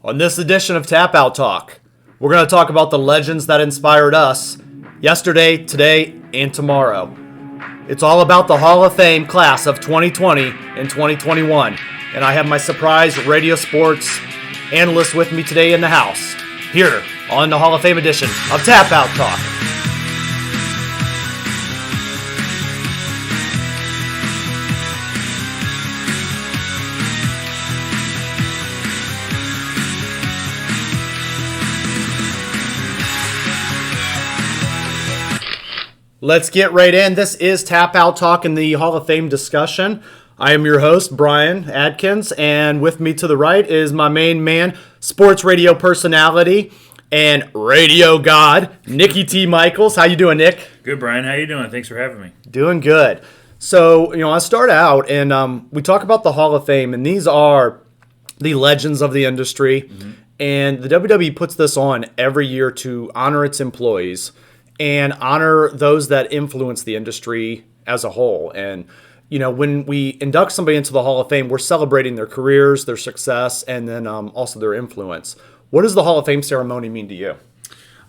On this edition of Tap Out Talk, we're going to talk about the legends that inspired us yesterday, today, and tomorrow. It's all about the Hall of Fame class of 2020 and 2021. And I have my surprise radio sports analyst with me today in the house, here on the Hall of Fame edition of Tap Out Talk. Let's get right in. This is Tap Out Talk in the Hall of Fame discussion. I am your host, Bryan Adkins, and with me to the right is my main man, sports radio personality and radio god, Nicky T. Michaels. How you doing, Nick? Good, Bryan. How you doing? Thanks for having me. Doing good. So, I start out, and we talk about the Hall of Fame, and these are the legends of the industry, and the WWE puts this on every year to honor its employees and honor those that influence the industry as a whole. And, when we induct somebody into the Hall of Fame, we're celebrating their careers, their success, and then also their influence. What does the Hall of Fame ceremony mean to you?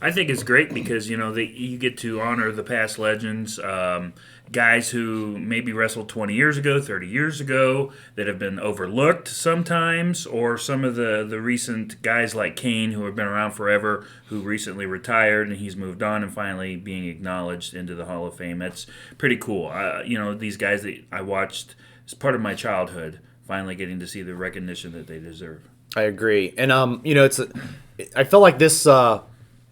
I think it's great because, you get to honor the past legends, guys who maybe wrestled 20 years ago, 30 years ago, that have been overlooked sometimes, or some of the recent guys like Kane, who have been around forever, who recently retired and he's moved on and finally being acknowledged into the Hall of Fame. That's pretty cool. These guys that I watched as part of my childhood, finally getting to see the recognition that they deserve. I agree. And, I feel like this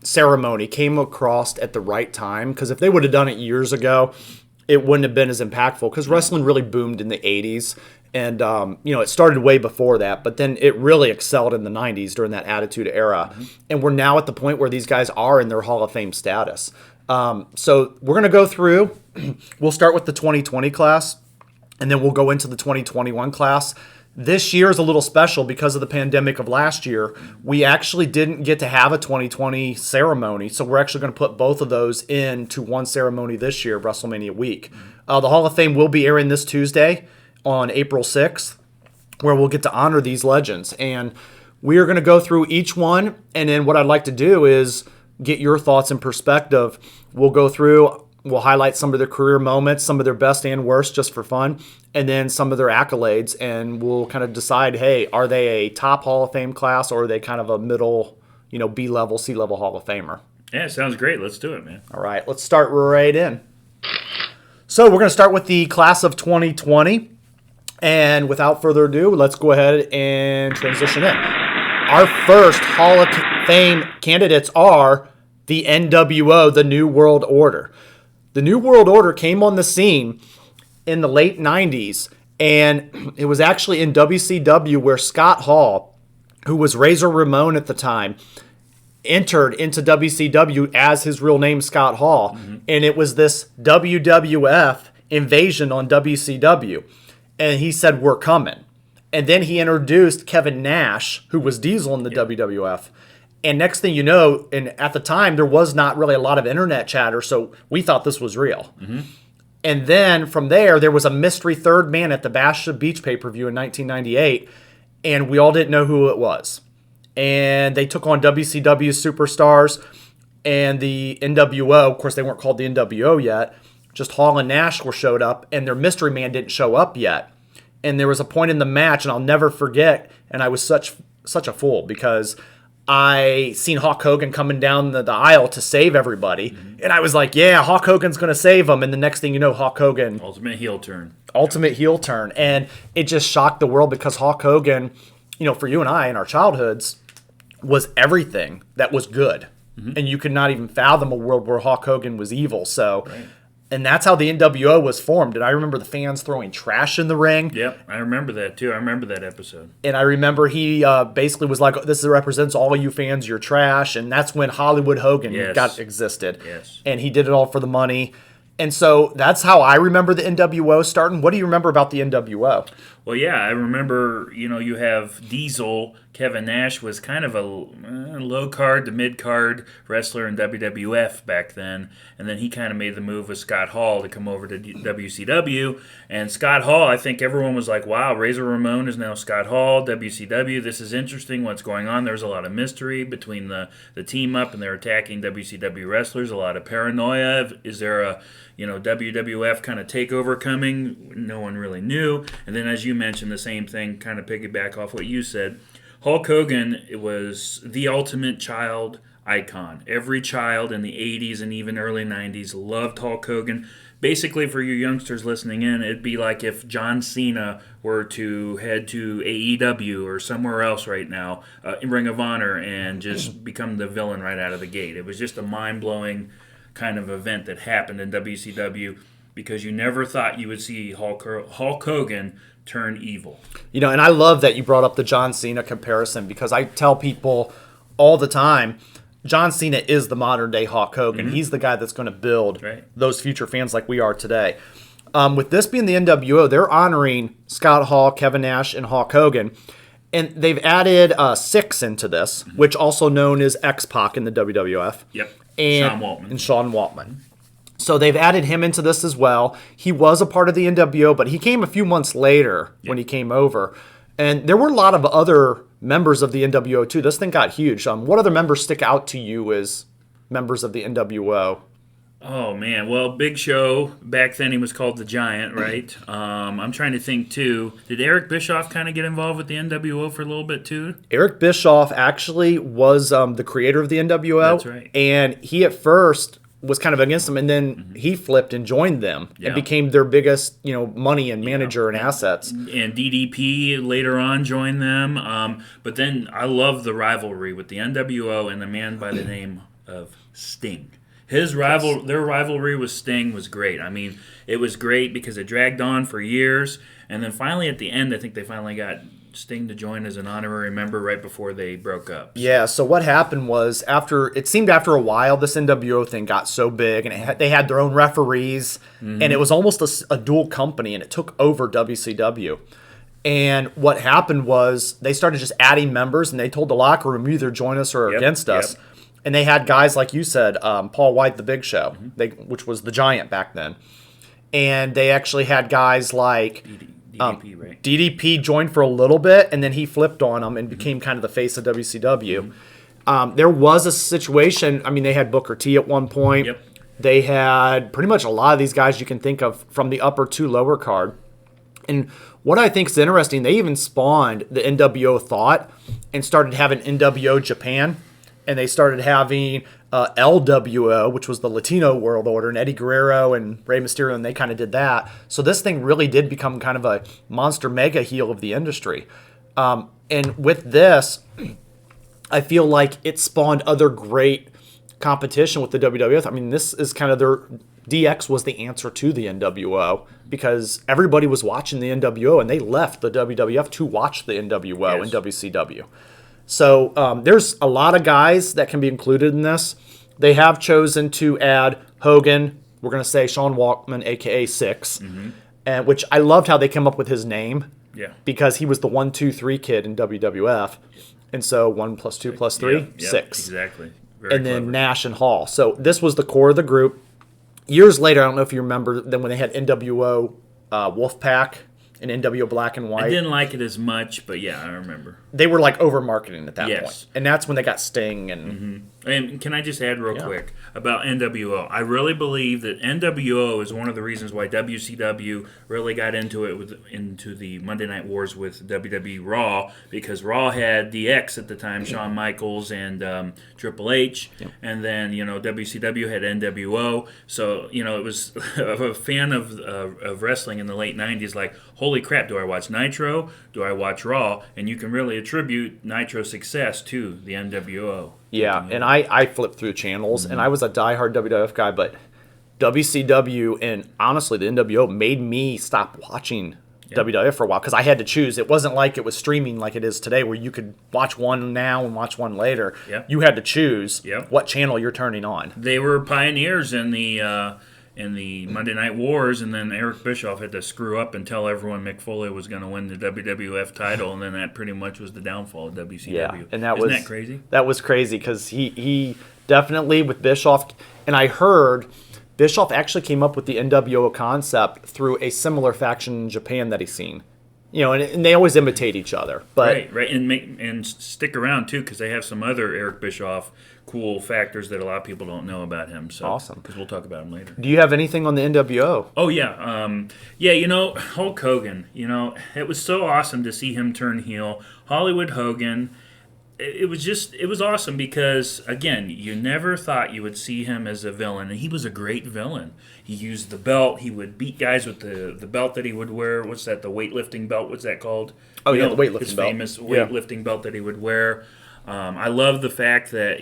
ceremony came across at the right time, because if they would have done it years ago, it wouldn't have been as impactful, because wrestling really boomed in the 80s. And, it started way before that, but then it really excelled in the 90s during that Attitude Era. And we're now at the point where these guys are in their Hall of Fame status. So we're going to go through. We'll start with the 2020 class, and then we'll go into the 2021 class. This year is a little special because of the pandemic of last year. We actually didn't get to have a 2020 ceremony, so we're actually going to put both of those into one ceremony this year, WrestleMania week. The Hall of Fame will be airing this Tuesday on April 6th, where we'll get to honor these legends. And we are going to go through each one, and then what I'd like to do is get your thoughts and perspective. We'll go through, we'll highlight some of their career moments, some of their best and worst just for fun, and then some of their accolades, and we'll kind of decide, hey, are they a top Hall of Fame class, or are they kind of a middle, B-level, C-level Hall of Famer? Yeah, sounds great. Let's do it, man. All right, let's start right in. So we're going to start with the class of 2020, and without further ado, let's go ahead and transition in. Our first Hall of Fame candidates are the NWO, the New World Order. The New World Order came on the scene in the late 90s, and it was actually in WCW where Scott Hall, who was Razor Ramon at the time, entered into WCW as his real name, Scott Hall, and it was this WWF invasion on WCW, and he said, "We're coming." And then he introduced Kevin Nash, who was Diesel in the WWF. And next thing you know, and at the time, there was not really a lot of internet chatter, so we thought this was real. And then from there was a mystery third man at the Bash of Beach pay-per-view in 1998, and we all didn't know who it was. And they took on WCW superstars and the NWO. Of course, they weren't called the NWO yet. Just Hall and Nash showed up, and their mystery man didn't show up yet. And there was a point in the match, and I'll never forget, and I was such a fool, because I seen Hulk Hogan coming down the aisle to save everybody, and I was like, yeah, Hulk Hogan's going to save him, and the next thing you know, Hulk Hogan... Ultimate heel turn, and it just shocked the world, because Hulk Hogan, for you and I in our childhoods, was everything that was good, and you could not even fathom a world where Hulk Hogan was evil, so... Right. And that's how the NWO was formed. And I remember the fans throwing trash in the ring. Yep, I remember that too. I remember that episode. And I remember he basically was like, "This represents all you fans. You're trash." And that's when Hollywood Hogan existed. Yes. And he did it all for the money. And so that's how I remember the NWO starting. What do you remember about the NWO? Well, yeah, I remember, you have Diesel. Kevin Nash was kind of a low card to mid card wrestler in WWF back then. And then he kind of made the move with Scott Hall to come over to WCW. And Scott Hall, I think everyone was like, wow, Razor Ramon is now Scott Hall, WCW. This is interesting. What's going on? There's a lot of mystery between the team up, and they're attacking WCW wrestlers. A lot of paranoia. Is there a WWF kind of takeover coming? No one really knew. And then, as you mentioned, the same thing, kind of piggyback off what you said. Hulk Hogan was the ultimate child icon. Every child in the 80s and even early 90s loved Hulk Hogan. Basically, for you youngsters listening in, it'd be like if John Cena were to head to AEW or somewhere else right now, in Ring of Honor, and just become the villain right out of the gate. It was just a mind-blowing kind of event that happened in WCW, because you never thought you would see Hulk Hogan turn evil. And I love that you brought up the John Cena comparison, because I tell people all the time, John Cena is the modern day Hulk Hogan. He's the guy that's going to build those future fans like we are today. With this being the NWO, they're honoring Scott Hall, Kevin Nash, and Hulk Hogan. And they've added Six into this, which also known as X-Pac in the WWF. Yep. And Sean Waltman. So they've added him into this as well. He was a part of the NWO, but he came a few months later when he came over. And there were a lot of other members of the NWO too. This thing got huge. What other members stick out to you as members of the NWO? Oh, man. Well, Big Show, back then he was called the Giant, right? I'm trying to think, too. Did Eric Bischoff kind of get involved with the NWO for a little bit, too? Eric Bischoff actually was the creator of the NWO. That's right. And he at first was kind of against them, and then he flipped and joined them and became their biggest, money and manager and assets. And DDP later on joined them. But then I love the rivalry with the NWO and the man by the name of Sting. Their rivalry with Sting was great. I mean, it was great because it dragged on for years, and then finally at the end, I think they finally got Sting to join as an honorary member right before they broke up. Yeah, so what happened was after a while, this NWO thing got so big, and they had their own referees, and it was almost a dual company, and it took over WCW. And what happened was they started just adding members, and they told the locker room, you either join us or against us. And they had guys, like you said, Paul White, the Big Show, which was the Giant back then. And they actually had guys like DDP, right? DDP joined for a little bit, and then he flipped on them and became kind of the face of WCW. There was a situation, they had Booker T at one point. Yep. They had pretty much a lot of these guys you can think of from the upper to lower card. And what I think is interesting, they even spawned the NWO Thought and started having NWO Japan. And they started having LWO, which was the Latino World Order, and Eddie Guerrero and Rey Mysterio, and they kind of did that. So this thing really did become kind of a monster mega heel of the industry. And with this, I feel like it spawned other great competition with the WWF. This is kind of their... DX was the answer to the NWO because everybody was watching the NWO, and they left the WWF to watch the NWO in WCW. So there's a lot of guys that can be included in this. They have chosen to add Hogan. We're going to say Sean Waltman, a.k.a. Six, and which I loved how they came up with his name because he was the 1, 2, 3 kid in WWF. And so 1 + 2 + 3, 6. Exactly. Very clever. Then Nash and Hall. So this was the core of the group. Years later, I don't know if you remember, then when they had NWO Wolfpack and NWO Black and White. I didn't like it as much, but yeah, I remember. They were like over marketing at that point. And that's when they got Sting and And can I just add real quick about NWO? I really believe that NWO is one of the reasons why WCW really got into it into the Monday Night Wars with WWE Raw, because Raw had DX at the time, Shawn Michaels and Triple H, and then WCW had NWO. So it was a fan of wrestling in the late '90s. Like, holy crap! Do I watch Nitro? Do I watch Raw? And you can really attribute Nitro's success to the NWO. Yeah, and I flipped through channels, and I was a diehard WWF guy, but WCW and honestly the NWO made me stop watching WWF for a while because I had to choose. It wasn't like it was streaming like it is today where you could watch one now and watch one later. You had to choose what channel you're turning on. They were pioneers in the in the Monday Night Wars, and then Eric Bischoff had to screw up and tell everyone Mick Foley was going to win the WWF title, and then that pretty much was the downfall of WCW. Yeah, and Isn't that crazy? That was crazy because he definitely with Bischoff, and I heard Bischoff actually came up with the NWO concept through a similar faction in Japan that he's seen. And they always imitate each other. But right, and stick around too because they have some other Eric Bischoff cool factors that a lot of people don't know about him. So awesome, because we'll talk about him later. Do you have anything on the NWO? Oh yeah, Hulk Hogan. It was so awesome to see him turn heel. Hollywood Hogan. It was awesome because, again, you never thought you would see him as a villain, and he was a great villain. He used the belt. He would beat guys with the belt that he would wear. What's that, the weightlifting belt? What's that called? Oh, the weightlifting his belt. His famous weightlifting belt that he would wear. I love the fact that,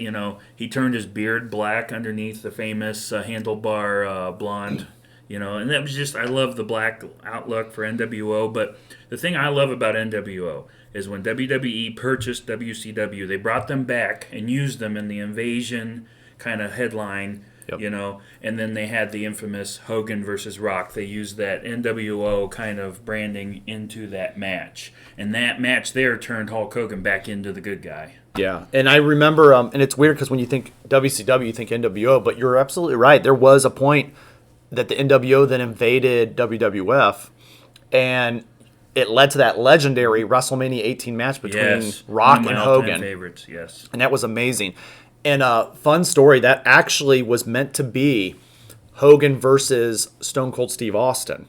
he turned his beard black underneath the famous handlebar blonde. And that was just, I love the black outlook for NWO. But the thing I love about NWO is when WWE purchased WCW, they brought them back and used them in the Invasion kind of headline, and then they had the infamous Hogan versus Rock. They used that NWO kind of branding into that match. And that match there turned Hulk Hogan back into the good guy. Yeah, and I remember, and it's weird because when you think WCW, you think NWO, but you're absolutely right. There was a point that the NWO then invaded WWF, and it led to that legendary WrestleMania 18 match between Rock and Hogan. Favorites, yes. And that was amazing. And a fun story, that actually was meant to be Hogan versus Stone Cold Steve Austin.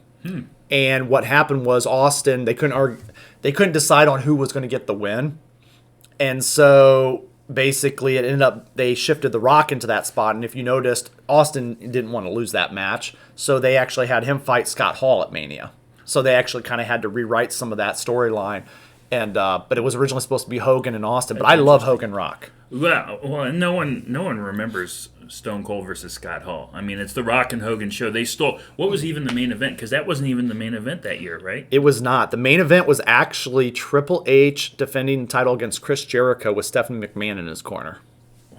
And what happened was Austin, they couldn't decide on who was going to get the win. And so basically it ended up, they shifted The Rock into that spot. And if you noticed, Austin didn't want to lose that match. So they actually had him fight Scott Hall at Mania. So they actually kind of had to rewrite some of that storyline, and but it was originally supposed to be Hogan and Austin. But I love Hogan Rock. Well, and no one remembers Stone Cold versus Scott Hall. I mean, it's the Rock and Hogan show. They stole. What was even the main event? Because that wasn't even the main event that year, right? It was not. The main event was actually Triple H defending the title against Chris Jericho with Stephanie McMahon in his corner.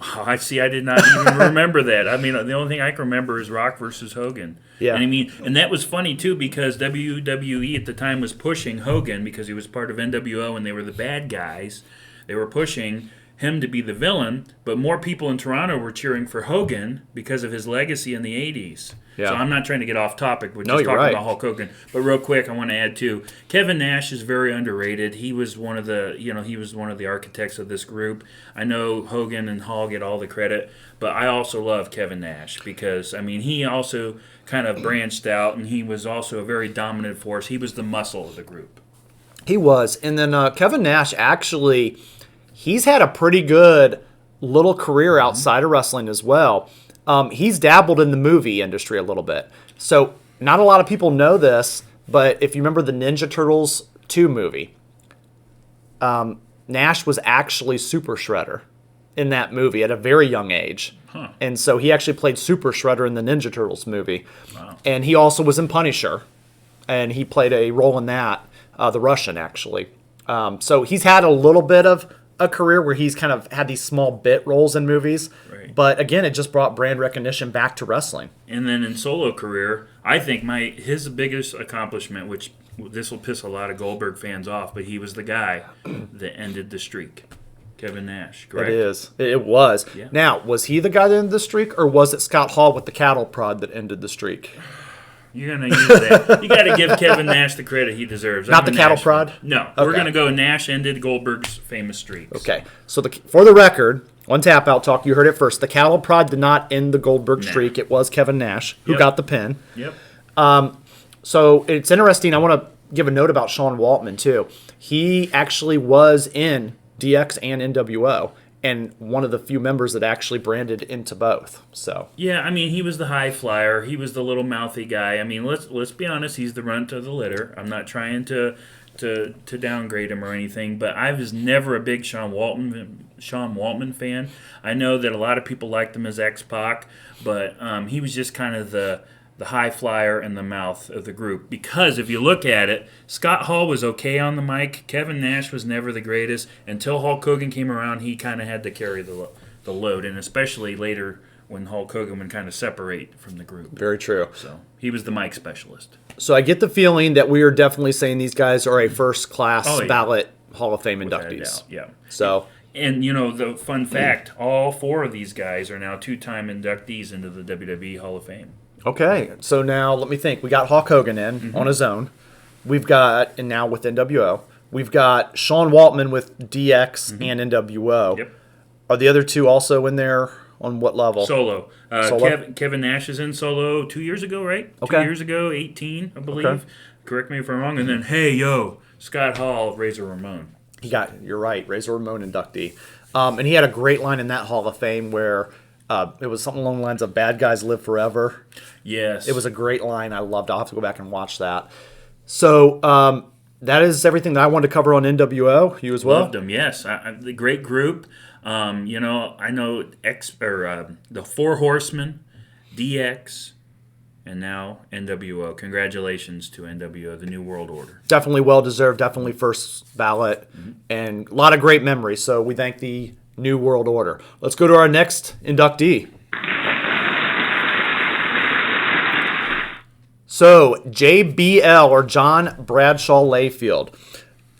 Wow, I see. I did not even remember that. I mean, the only thing I can remember is Rock versus Hogan. Yeah. And that was funny too because WWE at the time was pushing Hogan because he was part of NWO and they were the bad guys. They were pushing him to be the villain, but more people in Toronto were cheering for Hogan because of his legacy in the 80s. Yeah. So I'm not trying to get off topic. We're No, just you're talking right. about Hulk Hogan. But real quick, I want to add too. Kevin Nash is very underrated. He was one of the architects of this group. I know Hogan and Hall get all the credit, but I also love Kevin Nash because he also kind of branched out and he was also a very dominant force. He was the muscle of the group. He was, and then Kevin Nash actually, he's had a pretty good little career outside of wrestling as well. He's dabbled in the movie industry a little bit. So not a lot of people know this, but if you remember the Ninja Turtles 2 movie, Nash was actually Super Shredder in that movie at a very young age. Huh. And so he actually played Super Shredder in the Ninja Turtles movie. Wow. And he also was in Punisher. And he played a role in that, the Russian actually. So he's had a little bit of a career where he's kind of had these small bit roles in movies. Right. But again, it just brought brand recognition back to wrestling. And then in solo career, I think his biggest accomplishment, which this will piss a lot of Goldberg fans off, but he was the guy that ended the streak. Kevin Nash, correct? It is. It was. Yeah. Now, was he the guy that ended the streak, or was it Scott Hall with the cattle prod that ended the streak? You're going to use that. You got to give Kevin Nash the credit he deserves. Not the cattle prod? No. Okay. We're going to go Nash ended Goldberg's famous streaks. Okay. So for the record, on Tap Out Talk, you heard it first. The cattle prod did not end the Goldberg streak. It was Kevin Nash who got the pin. Yep. So it's interesting. I want to give a note about Sean Waltman, too. He actually was in DX and NWO, and one of the few members that actually branded into both. So Yeah, he was the high flyer. He was the little mouthy guy. Let's be honest. He's the runt of the litter. I'm not trying to downgrade him or anything, but I was never a big Sean Waltman fan. I know that a lot of people liked him as X-Pac, but he was just kind of the high flyer and the mouth of the group. Because if you look at it, Scott Hall was okay on the mic. Kevin Nash was never the greatest. Until Hulk Hogan came around, he kind of had to carry the load, and especially later when Hulk Hogan would kind of separate from the group. Very true. So he was the mic specialist. So I get the feeling that we are definitely saying these guys are a first-class ballot Hall of Fame inductees. Yeah. So, and the fun fact, all 4 of these guys are now 2-time inductees into the WWE Hall of Fame. okay. So now let me think. We got Hulk Hogan in on his own. We've got, and now with NWO, we've got Sean Waltman with DX and NWO. Yep. Are the other 2 also in there? On what level? Solo. Solo? Kevin Nash is in solo 2 years ago, right? Okay. 2 years ago, 18, I believe. Okay. Correct me if I'm wrong. And then, Scott Hall, Razor Ramon. You're right, Razor Ramon inductee. And he had a great line in that Hall of Fame where it was something along the lines of "Bad guys live forever." Yes. It was a great line. I loved it. I'll have to go back and watch that. So that is everything that I wanted to cover on NWO. You as well? Loved them, yes. The great group. I know the 4 Horsemen, DX, and now NWO. Congratulations to NWO, the New World Order. Definitely well-deserved, definitely first ballot, and a lot of great memories. So we thank the New World Order. Let's go to our next inductee. So JBL, or John Bradshaw Layfield.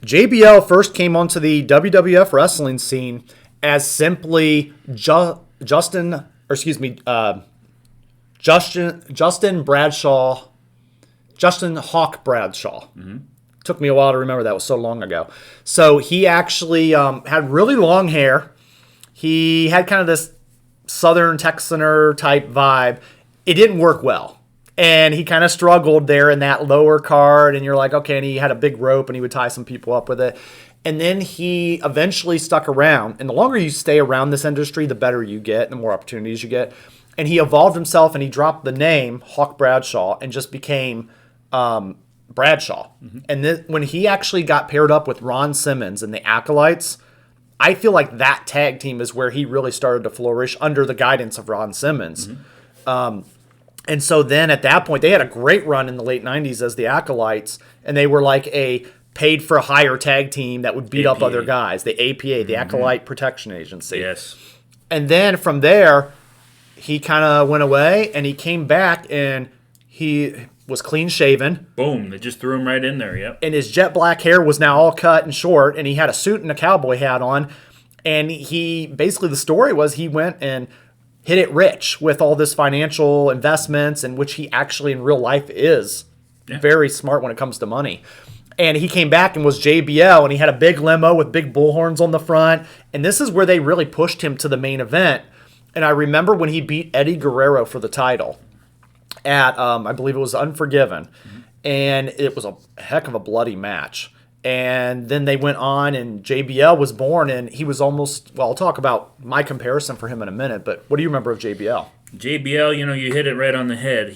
JBL first came onto the WWF wrestling scene as simply Justin Hawk Bradshaw. Took me a while to remember, that was so long ago. So he actually had really long hair. He had kind of this Southern Texaner type vibe. It didn't work well. And he kind of struggled there in that lower card. And you're like, okay, and he had a big rope and he would tie some people up with it. And then he eventually stuck around. And the longer you stay around this industry, the better you get, the more opportunities you get. And he evolved himself and he dropped the name Hawk Bradshaw and just became Bradshaw. And then when he actually got paired up with Ron Simmons and the Acolytes, I feel like that tag team is where he really started to flourish under the guidance of Ron Simmons. And so then at that point, they had a great run in the late 90s as the Acolytes, and they were like a paid-for-hire tag team that would beat up other guys, the APA, the Acolyte Protection Agency. Yes. And then from there, he kind of went away, and he came back, and he was clean-shaven. Boom, they just threw him right in there, yep. And his jet black hair was now all cut and short, and he had a suit and a cowboy hat on. And he, basically the story was he went and hit it rich with all this financial investments, in which he actually in real life is very smart when it comes to money. And he came back and was JBL, and he had a big limo with big bullhorns on the front. And this is where they really pushed him to the main event. And I remember when he beat Eddie Guerrero for the title at, I believe it was Unforgiven. And it was a heck of a bloody match. And then they went on, and JBL was born, and he was almost, well, I'll talk about my comparison for him in a minute, but what do you remember of JBL? JBL, you hit it right on the head.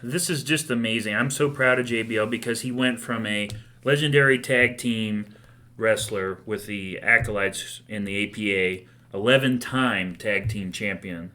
This is just amazing. I'm so proud of JBL because he went from a legendary tag team wrestler with the Acolytes in the APA, 11-time tag team champion,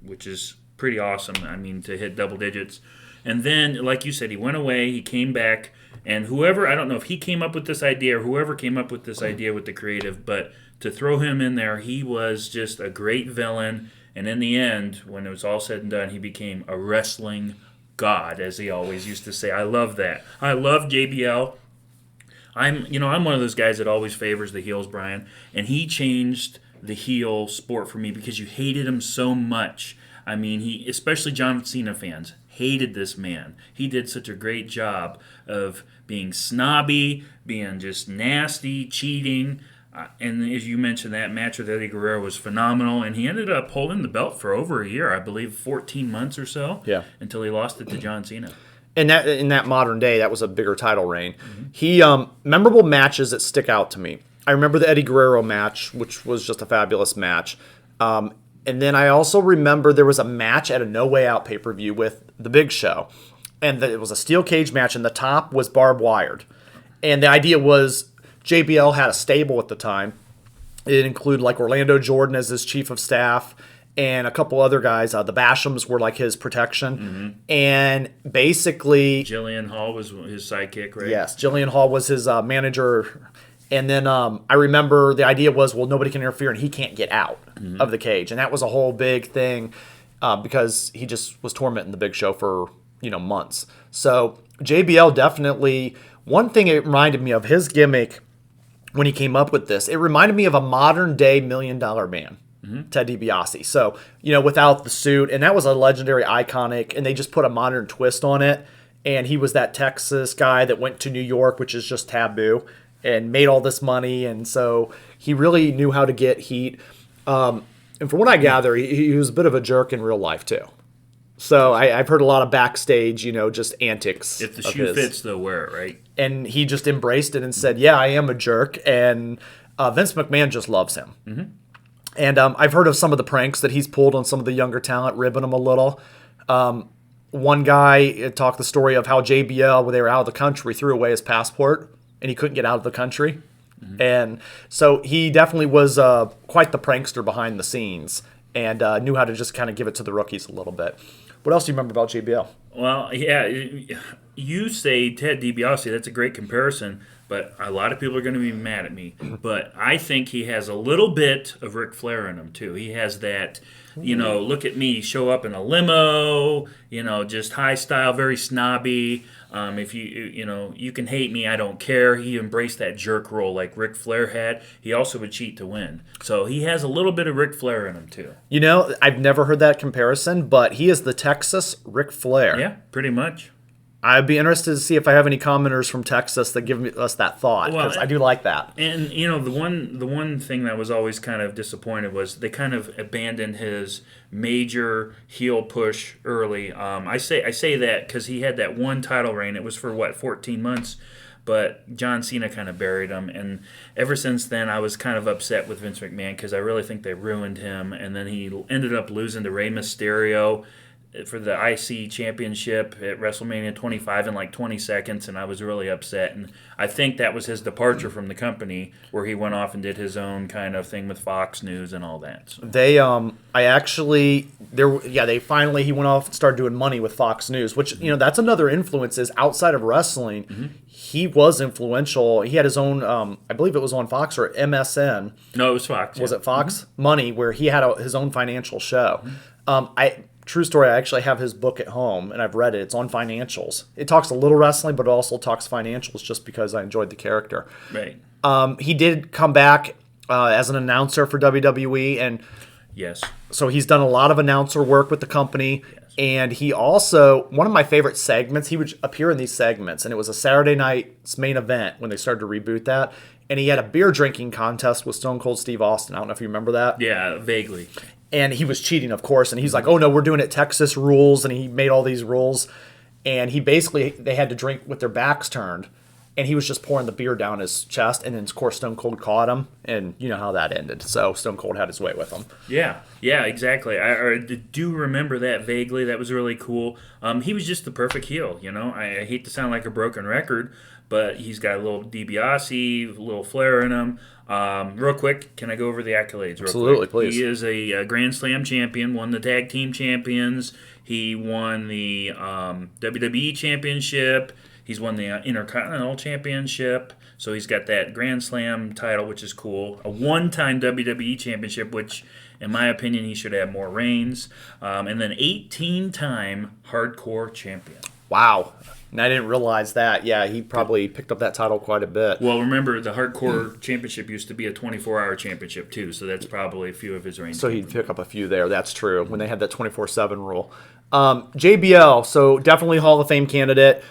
which is pretty awesome, to hit double digits. And then, like you said, he went away, he came back, and I don't know if he came up with this idea or whoever came up with this idea with the creative, but to throw him in there, he was just a great villain. And in the end, when it was all said and done, he became a wrestling god, as he always used to say. I love that. I love JBL. I'm one of those guys that always favors the heels, Bryan, and he changed the heel sport for me because you hated him so much. Especially John Cena fans, hated this man. He did such a great job of being snobby, being just nasty, cheating. And as you mentioned, that match with Eddie Guerrero was phenomenal. And he ended up holding the belt for over a year, I believe 14 months or so, until he lost it to John Cena. And that in that modern day, that was a bigger title reign. He memorable matches that stick out to me. I remember the Eddie Guerrero match, which was just a fabulous match. And then I also remember there was a match at a No Way Out pay-per-view with The Big Show. And it was a steel cage match, and the top was barbed wired. And the idea was JBL had a stable at the time. It included like Orlando Jordan as his chief of staff and a couple other guys. The Bashams were like his protection. And basically... Jillian Hall was his sidekick, right? Yes, Jillian Hall was his manager. And then I remember the idea was, well, nobody can interfere and he can't get out of the cage. And that was a whole big thing because he just was tormenting the Big Show for, months. So JBL definitely, one thing it reminded me of, his gimmick when he came up with this, it reminded me of a modern day $1 Million Man, Ted DiBiase. So, without the suit, and that was a legendary, iconic, and they just put a modern twist on it. And he was that Texas guy that went to New York, which is just taboo, and made all this money. And so he really knew how to get heat. And from what I gather, he was a bit of a jerk in real life, too. So I've heard a lot of backstage, just antics. If the shoe fits, they'll wear it, right? And he just embraced it and said, yeah, I am a jerk. And Vince McMahon just loves him. Mm-hmm. And I've heard of some of the pranks that he's pulled on some of the younger talent, ribbing them a little. One guy talked the story of how JBL, when they were out of the country, threw away his passport and he couldn't get out of the country. Mm-hmm. And so he definitely was quite the prankster behind the scenes and knew how to just kind of give it to the rookies a little bit. What else do you remember about JBL? Well, yeah, you say Ted DiBiase, that's a great comparison, but a lot of people are going to be mad at me. But I think he has a little bit of Ric Flair in him, too. He has that, look at me, show up in a limo, just high style, very snobby. If you can hate me, I don't care. He embraced that jerk role like Ric Flair had. He also would cheat to win. So he has a little bit of Ric Flair in him, too. I've never heard that comparison, but he is the Texas Ric Flair. Yeah, pretty much. I'd be interested to see if I have any commenters from Texas that give us that thought, because I do like that. And the one thing that was always kind of disappointed was they kind of abandoned his major heel push early. I say that because he had that one title reign. It was for 14 months, but John Cena kind of buried him. And ever since then, I was kind of upset with Vince McMahon because I really think they ruined him. And then he ended up losing to Rey Mysterio for the IC championship at WrestleMania 25 in like 20 seconds, and I was really upset. And I think that was his departure from the company, where he went off and did his own kind of thing with Fox News and all that. So. They finally he went off and started doing money with Fox News, which that's another influence is outside of wrestling. Mm-hmm. He was influential. He had his own, I believe it was on Fox or MSN. No, it was Fox. Was it Fox? Mm-hmm. Money, where he had his own financial show. Mm-hmm. True story, I actually have his book at home, and I've read it. It's on financials. It talks a little wrestling, but it also talks financials just because I enjoyed the character. Right. He did come back as an announcer for WWE, and yes, so he's done a lot of announcer work with the company. Yes. And he also, one of my favorite segments, he would appear in these segments, and it was a Saturday night's main event when they started to reboot that. And he had a beer drinking contest with Stone Cold Steve Austin. I don't know if you remember that. Yeah, vaguely. And he was cheating, of course. And he's like, oh, no, we're doing it Texas rules. And he made all these rules. And they had to drink with their backs turned. And he was just pouring the beer down his chest. And then, of course, Stone Cold caught him. And you know how that ended. So Stone Cold had his way with him. Yeah, exactly. I do remember that vaguely. That was really cool. He was just the perfect heel, I hate to sound like a broken record, but he's got a little DiBiase, a little flair in him. Real quick, can I go over the accolades? Absolutely, please. He is a Grand Slam champion, won the Tag Team Champions. He won the WWE Championship. He's won the Intercontinental Championship. So he's got that Grand Slam title, which is cool. A one-time WWE Championship, which, in my opinion, he should have more reigns. And then 18-time Hardcore Champion. Wow. And I didn't realize that. Yeah, he probably picked up that title quite a bit. Well, remember, the Hardcore Championship used to be a 24-hour championship, too, so that's probably a few of his reigns. So he'd pick up a few there. That's true, when they had that 24/7 rule. JBL, so definitely Hall of Fame candidate.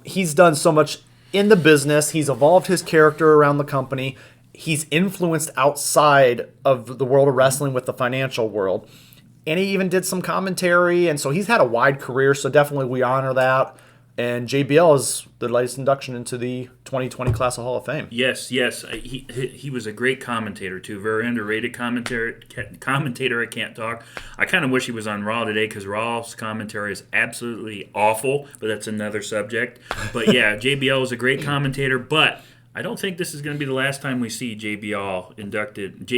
He's done so much in the business. He's evolved his character around the company. He's influenced outside of the world of wrestling with the financial world. And he even did some commentary, and so he's had a wide career, so definitely we honor that. And JBL is the latest induction into the 2020 class of Hall of Fame. Yes. He was a great commentator, too. Very underrated commentator. I can't talk. I kind of wish he was on Raw today because Raw's commentary is absolutely awful, but that's another subject. But, yeah, JBL is a great commentator, but I don't think this is going to be the last time we see JBL inducted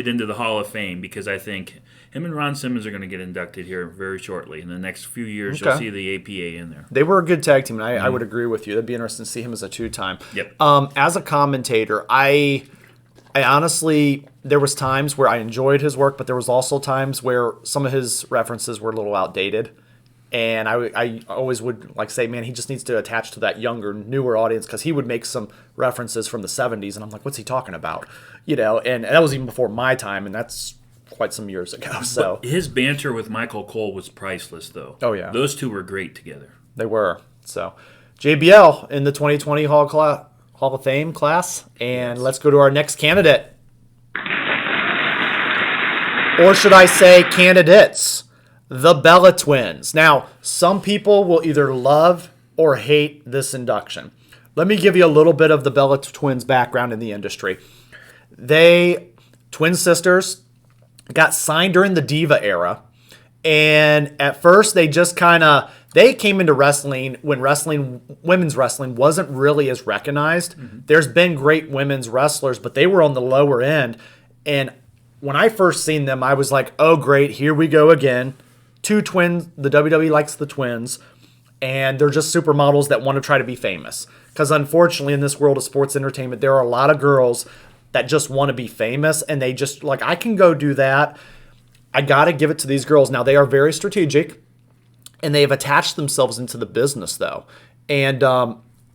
into the Hall of Fame, because I think him and Ron Simmons are going to get inducted here very shortly. In the next few years, you'll see the APA in there. They were a good tag team, and I would agree with you. That'd be interesting to see him as a two-time. Yep. As a commentator, I honestly, there was times where I enjoyed his work, but there was also times where some of his references were a little outdated. And I always would say, man, he just needs to attach to that younger, newer audience, because he would make some references from the 70s, and I'm like, what's he talking about? And that was even before my time, and that's quite some years ago. So but his banter with Michael Cole was priceless, though. Oh, yeah. Those two were great together. They were. So JBL in the 2020 Hall of Fame class, and let's go to our next candidate. Or should I say candidates? The Bella Twins. Now, some people will either love or hate this induction. Let me give you a little bit of the Bella Twins' background in the industry. They, twin sisters, got signed during the Diva era. And at first, they just they came into wrestling when women's wrestling wasn't really as recognized. Mm-hmm. There's been great women's wrestlers, but they were on the lower end. And when I first seen them, I was like, oh, great, here we go again. Two twins, the WWE likes the twins, and they're just supermodels that want to try to be famous. Because unfortunately, in this world of sports entertainment, there are a lot of girls that just want to be famous, and they just, I can go do that. I got to give it to these girls. Now, they are very strategic, and they have attached themselves into the business, though. And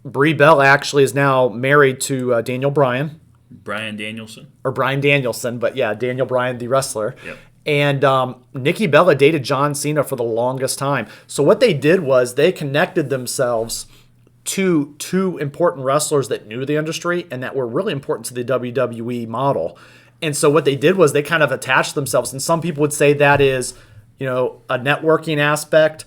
Brie Bell actually is now married to Daniel Bryan. Bryan Danielson. Or Bryan Danielson, but yeah, Daniel Bryan, the wrestler. Yep. And Nikki Bella dated John Cena for the longest time. So what they did was they connected themselves to two important wrestlers that knew the industry and that were really important to the WWE model. And so what they did was they kind of attached themselves. And some people would say that is, a networking aspect.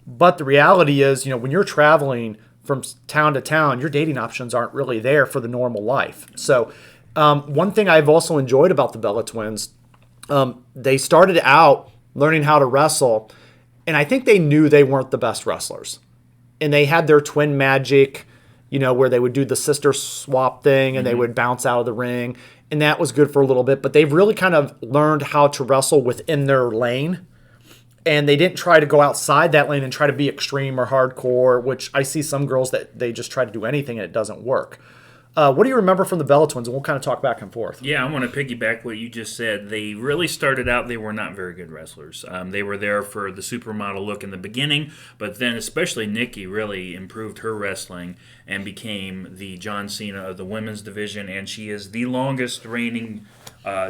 But the reality is, when you're traveling from town to town, your dating options aren't really there for the normal life. So one thing I've also enjoyed about the Bella Twins, they started out learning how to wrestle, and I think they knew they weren't the best wrestlers. And they had their twin magic, where they would do the sister swap thing and they would bounce out of the ring, and that was good for a little bit. But they've really kind of learned how to wrestle within their lane, and they didn't try to go outside that lane and try to be extreme or hardcore, which I see some girls that they just try to do anything and it doesn't work. What do you remember from the Bella Twins? And we'll kind of talk back and forth. Yeah, I want to piggyback what you just said. They really started out, they were not very good wrestlers. They were there for the supermodel look in the beginning, but then especially Nikki really improved her wrestling and became the John Cena of the women's division, and she is the longest reigning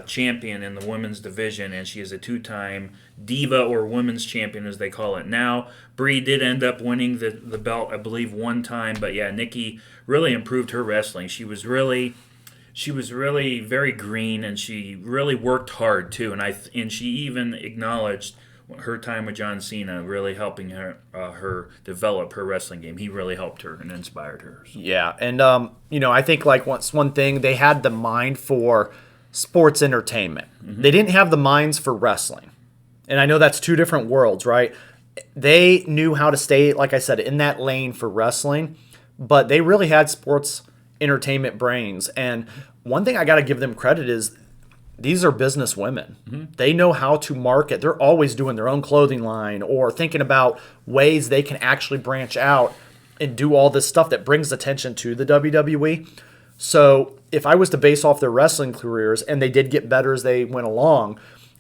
champion in the women's division, and she is a two-time diva or women's champion, as they call it now. Brie did end up winning the belt, I believe, one time, but yeah, Nikki really improved her wrestling. She was really very green, and she really worked hard too. And she even acknowledged her time with John Cena really helping her develop her wrestling game. He really helped her and inspired her. So. Yeah, and I think one thing, they had the mind for sports entertainment. Mm-hmm. They didn't have the minds for wrestling. And I know that's two different worlds, right? They knew how to stay, like I said, in that lane for wrestling, but they really had sports entertainment brains. And one thing I got to give them credit is these are business women. Mm-hmm. They know how to market. They're always doing their own clothing line or thinking about ways they can actually branch out and do all this stuff that brings attention to the WWE. So if I was to base off their wrestling careers, and they did get better as they went along,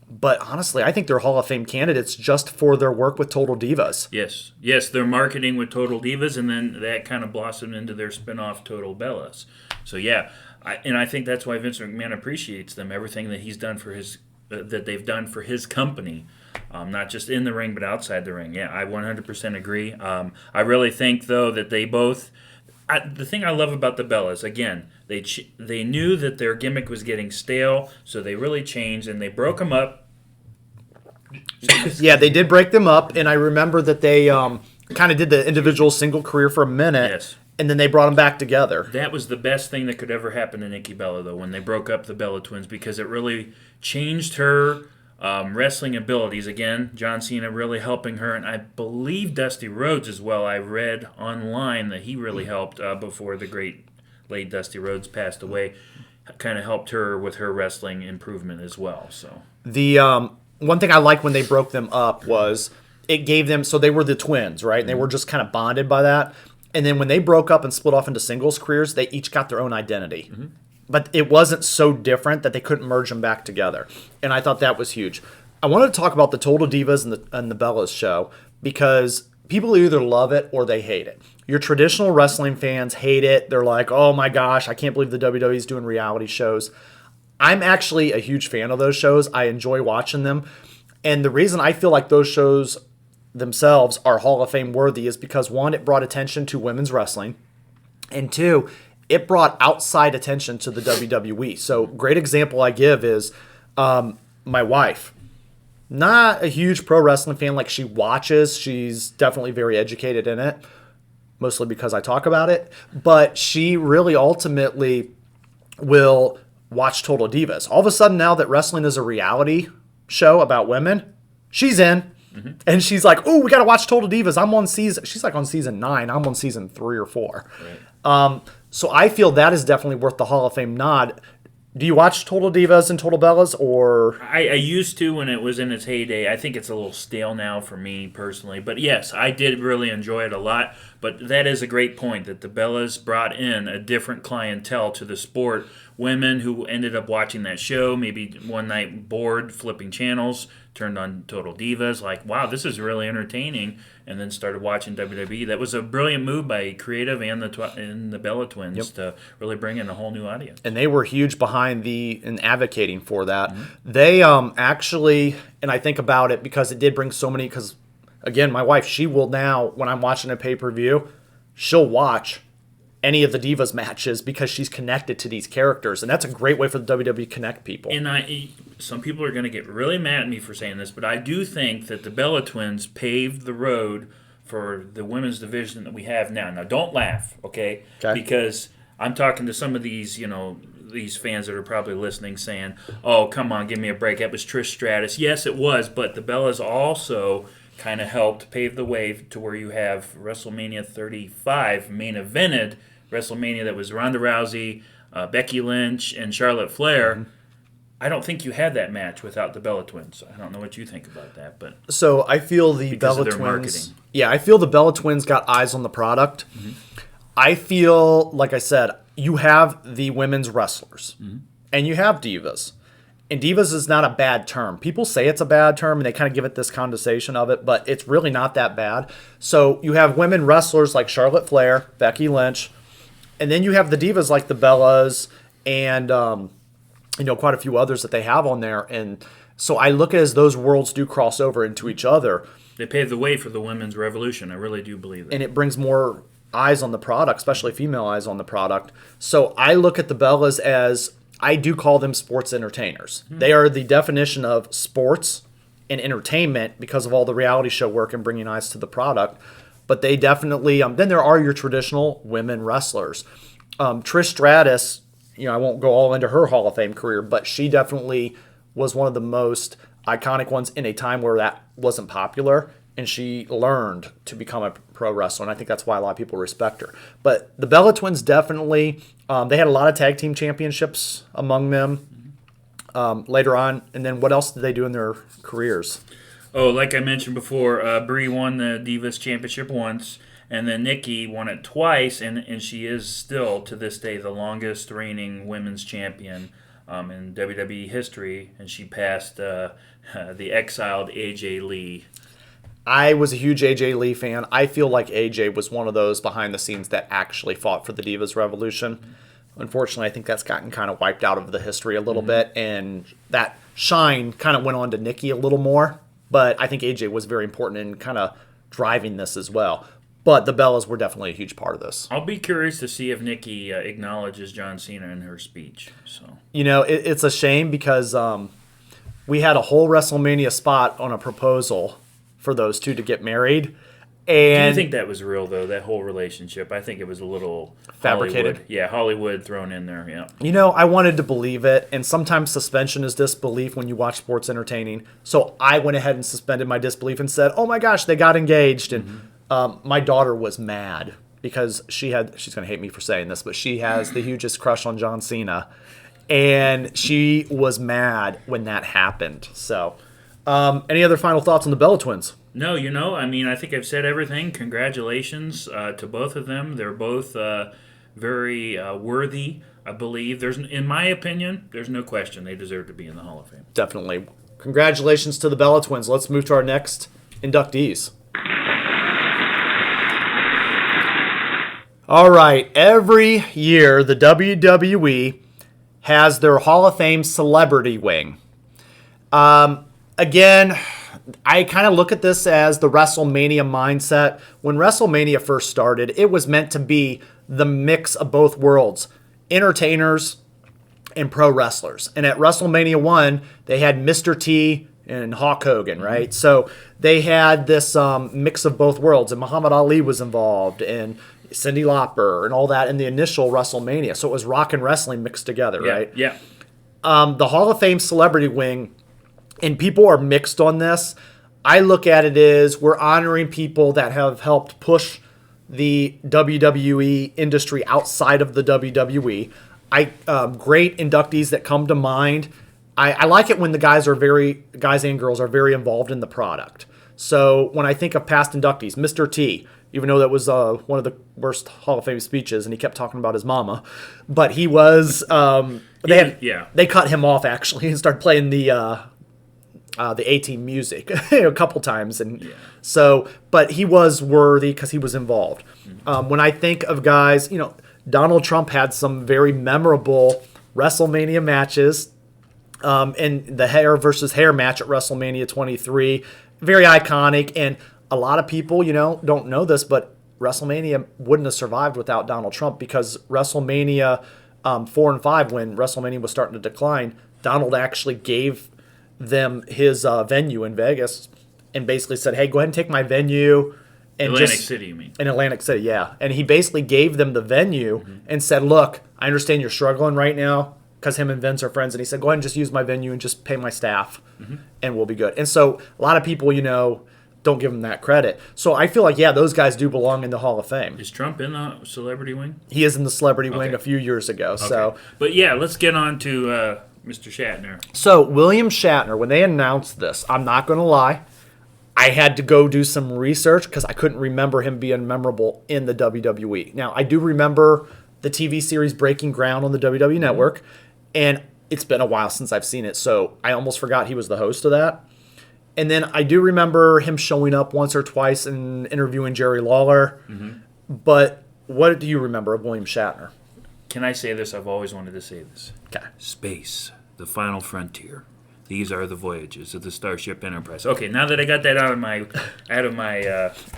but honestly, I think they're Hall of Fame candidates just for their work with Total Divas. Yes, their marketing with Total Divas, and then that kind of blossomed into their spinoff Total Bellas. So yeah, I think that's why Vince McMahon appreciates them, everything that he's done for that they've done for his company, not just in the ring but outside the ring. Yeah, I 100% agree. I really think though that they both. The thing I love about the Bellas, again, they knew that their gimmick was getting stale, so they really changed, and they broke them up. Yeah, they did break them up, and I remember that they kind of did the individual single career for a minute, yes, and then they brought them back together. That was the best thing that could ever happen to Nikki Bella, though, when they broke up the Bella Twins, because it really changed her wrestling abilities. Again, John Cena really helping her, and I believe Dusty Rhodes as well. I read online that he really helped before the Great late Dusty Rhodes passed away, kind of helped her with her wrestling improvement as well. So The one thing I liked when they broke them up was it gave them, so they were the twins, right? And they were just kind of bonded by that. And then when they broke up and split off into singles careers, they each got their own identity. But it wasn't so different that they couldn't merge them back together. And I thought that was huge. I wanted to talk about the Total Divas and the Bellas show because people either love it or they hate it. Your traditional wrestling fans hate it. They're like, oh my gosh, I can't believe the WWE is doing reality shows. I'm actually a huge fan of those shows. I enjoy watching them. And the reason I feel like those shows themselves are Hall of Fame worthy is because, one, it brought attention to women's wrestling. And two, it brought outside attention to the WWE. So great example I give is my wife. Not a huge pro wrestling fan like she watches. She's definitely very educated in it, mostly because I talk about it. But she really ultimately will watch Total Divas. All of a sudden now that wrestling is a reality show about women, she's in. And she's like, oh, we got to watch Total Divas. I'm on season, she's like on season 9. I'm on season 3 or 4. right. So I feel that is definitely worth the Hall of Fame nod. Do you watch Total Divas and Total Bellas, or? I used to when it was in its heyday. I think it's a little stale now for me personally. But yes, I did really enjoy it a lot. But that is a great point that the Bellas brought in a different clientele to the sport. Women who ended up watching that show, maybe one night bored, flipping channels, turned on Total Divas, like, wow, this is really entertaining, and then started watching WWE. That was a brilliant move by Creative and the Bella Twins to really bring in a whole new audience. And they were huge behind and advocating for that. They actually, and I think about it because it did bring so many, because again, my wife, she will now, when I'm watching a pay-per-view, she'll watch any of the Divas matches because she's connected to these characters. And that's a great way for the WWE to connect people. And some people are going to get really mad at me for saying this, but I do think that the Bella Twins paved the road for the women's division that we have now. Now, don't laugh, okay? Because I'm talking to some of these, these fans that are probably listening saying, oh, come on, give me a break. That was Trish Stratus. Yes, it was, but the Bellas also kind of helped pave the way to where you have WrestleMania 35 main evented WrestleMania that was Ronda Rousey, Becky Lynch, and Charlotte Flair. I don't think you had that match without the Bella Twins. I don't know what you think about that, but so I feel the Bella Twins. Marketing. Yeah, I feel the Bella Twins got eyes on the product. I feel, like I said, you have the women's wrestlers, and you have divas. And divas is not a bad term. People say it's a bad term, and they kind of give it this condensation of it, but it's really not that bad. So you have women wrestlers like Charlotte Flair, Becky Lynch, and then you have the divas like the Bellas and quite a few others that they have on there. And so I look at it as those worlds do cross over into each other. They paved the way for the women's revolution. I really do believe that. And it brings more eyes on the product, especially female eyes on the product. So I look at the Bellas as, I do call them sports entertainers. They are the definition of sports and entertainment because of all the reality show work and bringing eyes to the product. But they definitely, then there are your traditional women wrestlers. Trish Stratus, I won't go all into her Hall of Fame career, but she definitely was one of the most iconic ones in a time where that wasn't popular. And she learned to become a pro wrestler, and I think that's why a lot of people respect her. But the Bella Twins definitely, they had a lot of tag team championships among them later on. And then what else did they do in their careers? Oh, like I mentioned before, Brie won the Divas Championship once, and then Nikki won it twice, and she is still, to this day, the longest reigning women's champion in WWE history, and she passed the exiled AJ Lee. I was a huge AJ Lee fan. I feel like AJ was one of those behind the scenes that actually fought for the Divas Revolution. Unfortunately, I think that's gotten kind of wiped out of the history a little bit, and that shine kind of went on to Nikki a little more. But I think AJ was very important in kind of driving this as well. But the Bellas were definitely a huge part of this. I'll be curious to see if Nikki acknowledges John Cena in her speech. So it's a shame because we had a whole WrestleMania spot on a proposal for those two to get married. And do you think that was real, though, that whole relationship? I think it was a little fabricated. Hollywood. Yeah, Hollywood thrown in there, yeah. I wanted to believe it, and sometimes suspension is disbelief when you watch sports entertaining. So I went ahead and suspended my disbelief and said, oh my gosh, they got engaged. And my daughter was mad because she's going to hate me for saying this, but she has the hugest crush on John Cena. And she was mad when that happened. So, any other final thoughts on the Bella Twins? No, I think I've said everything. Congratulations to both of them. They're both very worthy, I believe. In my opinion, there's no question they deserve to be in the Hall of Fame. Definitely. Congratulations to the Bella Twins. Let's move to our next inductees. All right. Every year, the WWE has their Hall of Fame celebrity wing. Again, I kind of look at this as the WrestleMania mindset. When WrestleMania first started, it was meant to be the mix of both worlds, entertainers and pro wrestlers. And at WrestleMania 1, they had Mr. T and Hulk Hogan, right? So they had this mix of both worlds, and Muhammad Ali was involved, and Cyndi Lauper, and all that in the initial WrestleMania. So it was rock and wrestling mixed together, right? Yeah. The Hall of Fame celebrity wing, and people are mixed on this. I look at it as we're honoring people that have helped push the WWE industry outside of the WWE. Great inductees that come to mind. I like it when the guys and girls are very involved in the product. So when I think of past inductees, Mr. T, even though that was one of the worst Hall of Fame speeches, and he kept talking about his mama, but he was they cut him off actually and started playing the A-Team music a couple times, and so but he was worthy because he was involved. When I think of guys, Donald Trump had some very memorable WrestleMania matches. And the hair versus hair match at WrestleMania 23, very iconic. And a lot of people, don't know this, but WrestleMania wouldn't have survived without Donald Trump, because WrestleMania 4 and 5, when WrestleMania was starting to decline, Donald actually gave them his venue in Vegas and basically said, hey, go ahead and take my venue. And Atlantic City, you mean? In Atlantic City, yeah. And he basically gave them the venue and said, look, I understand you're struggling right now, because him and Vince are friends, and he said, go ahead and just use my venue and just pay my staff, and we'll be good. And so a lot of people, don't give him that credit. So I feel like, those guys do belong in the Hall of Fame. Is Trump in the celebrity wing? He is in the celebrity wing a few years ago. Okay. So, but let's get on to Mr. Shatner. So William Shatner, when they announced this, I'm not going to lie, I had to go do some research because I couldn't remember him being memorable in the WWE. Now, I do remember the TV series Breaking Ground on the WWE Network, and it's been a while since I've seen it, so I almost forgot he was the host of that. And then I do remember him showing up once or twice and interviewing Jerry Lawler. But what do you remember of William Shatner? Can I say this? I've always wanted to say this. Okay. Space, the final frontier. These are the voyages of the Starship Enterprise. Okay, now that I got that out of my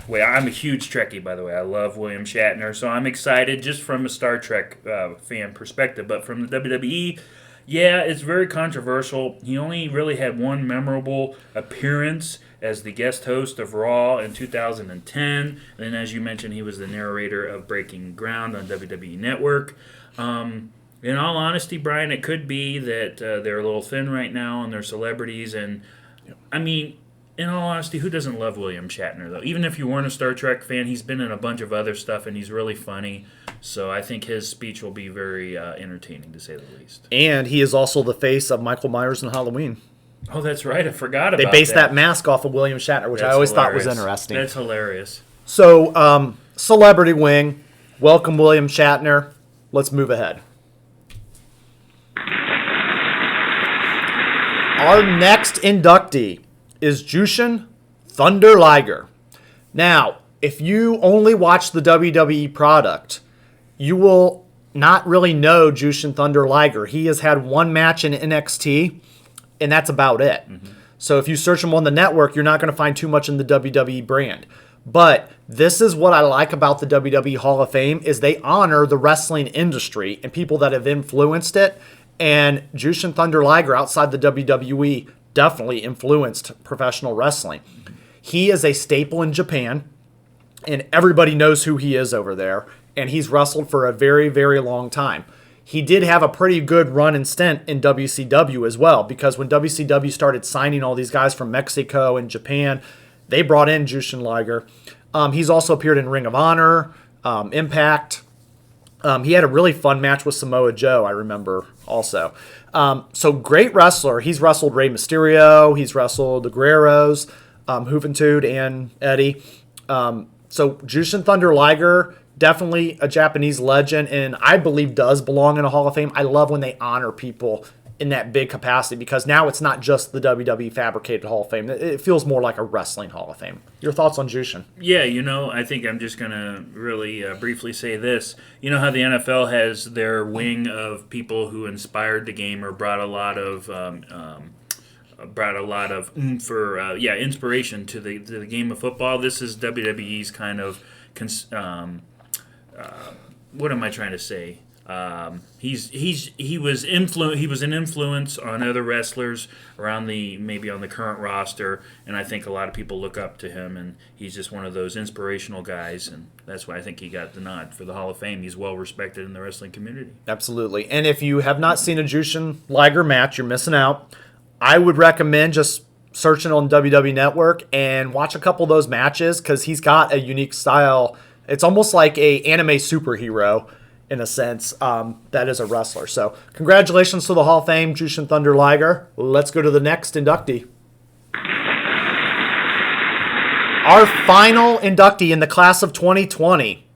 way, I'm a huge Trekkie, by the way. I love William Shatner, so I'm excited just from a Star Trek fan perspective. But from the WWE, it's very controversial. He only really had one memorable appearance as the guest host of Raw in 2010. And then, as you mentioned, he was the narrator of Breaking Ground on WWE Network. In all honesty, Brian, it could be that they're a little thin right now on their celebrities. And, I mean, in all honesty, who doesn't love William Shatner, though? Even if you weren't a Star Trek fan, he's been in a bunch of other stuff, and he's really funny. So I think his speech will be very entertaining, to say the least. And he is also the face of Michael Myers in Halloween. Oh, that's right. I forgot about that. They based that mask off of William Shatner, which I always thought was interesting. That's hilarious. So, celebrity wing, welcome William Shatner. Let's move ahead. Our next inductee is Jushin Thunder Liger. Now, if you only watch the WWE product, you will not really know Jushin Thunder Liger. He has had one match in NXT, and that's about it. So if you search him on the network, you're not going to find too much in the WWE brand. But this is what I like about the WWE Hall of Fame, is they honor the wrestling industry and people that have influenced it. And Jushin Thunder Liger outside the WWE definitely influenced professional wrestling. He is a staple in Japan, and everybody knows who he is over there. And he's wrestled for a very, very long time. He did have a pretty good run and stint in WCW as well, because when WCW started signing all these guys from Mexico and Japan, they brought in Jushin Liger. He's also appeared in Ring of Honor, Impact. He had a really fun match with Samoa Joe, I remember also. So great wrestler. He's wrestled Rey Mysterio. He's wrestled the Guerreros, Juventud, and Eddie. So Jushin Thunder Liger, definitely a Japanese legend, and I believe does belong in a Hall of Fame. I love when they honor people in that big capacity because now it's not just the WWE Fabricated Hall of Fame. It feels more like a wrestling Hall of Fame. Your thoughts on Jushin? Yeah, I think I'm just going to really briefly say this. You know how the NFL has their wing of people who inspired the game or brought a lot of inspiration to the game of football. This is WWE's kind of what am I trying to say? He was an influence on other wrestlers around maybe on the current roster, and I think a lot of people look up to him, and he's just one of those inspirational guys, and that's why I think he got the nod for the Hall of Fame. He's well respected in the wrestling community. Absolutely, and if you have not seen a Jushin Liger match, you're missing out. I would recommend just searching on WWE Network and watch a couple of those matches because he's got a unique style. It's almost like a anime superhero in a sense, that is a wrestler. So congratulations to the Hall of Fame, Jushin Thunder Liger. Let's go to the next inductee. Our final inductee in the class of 2020,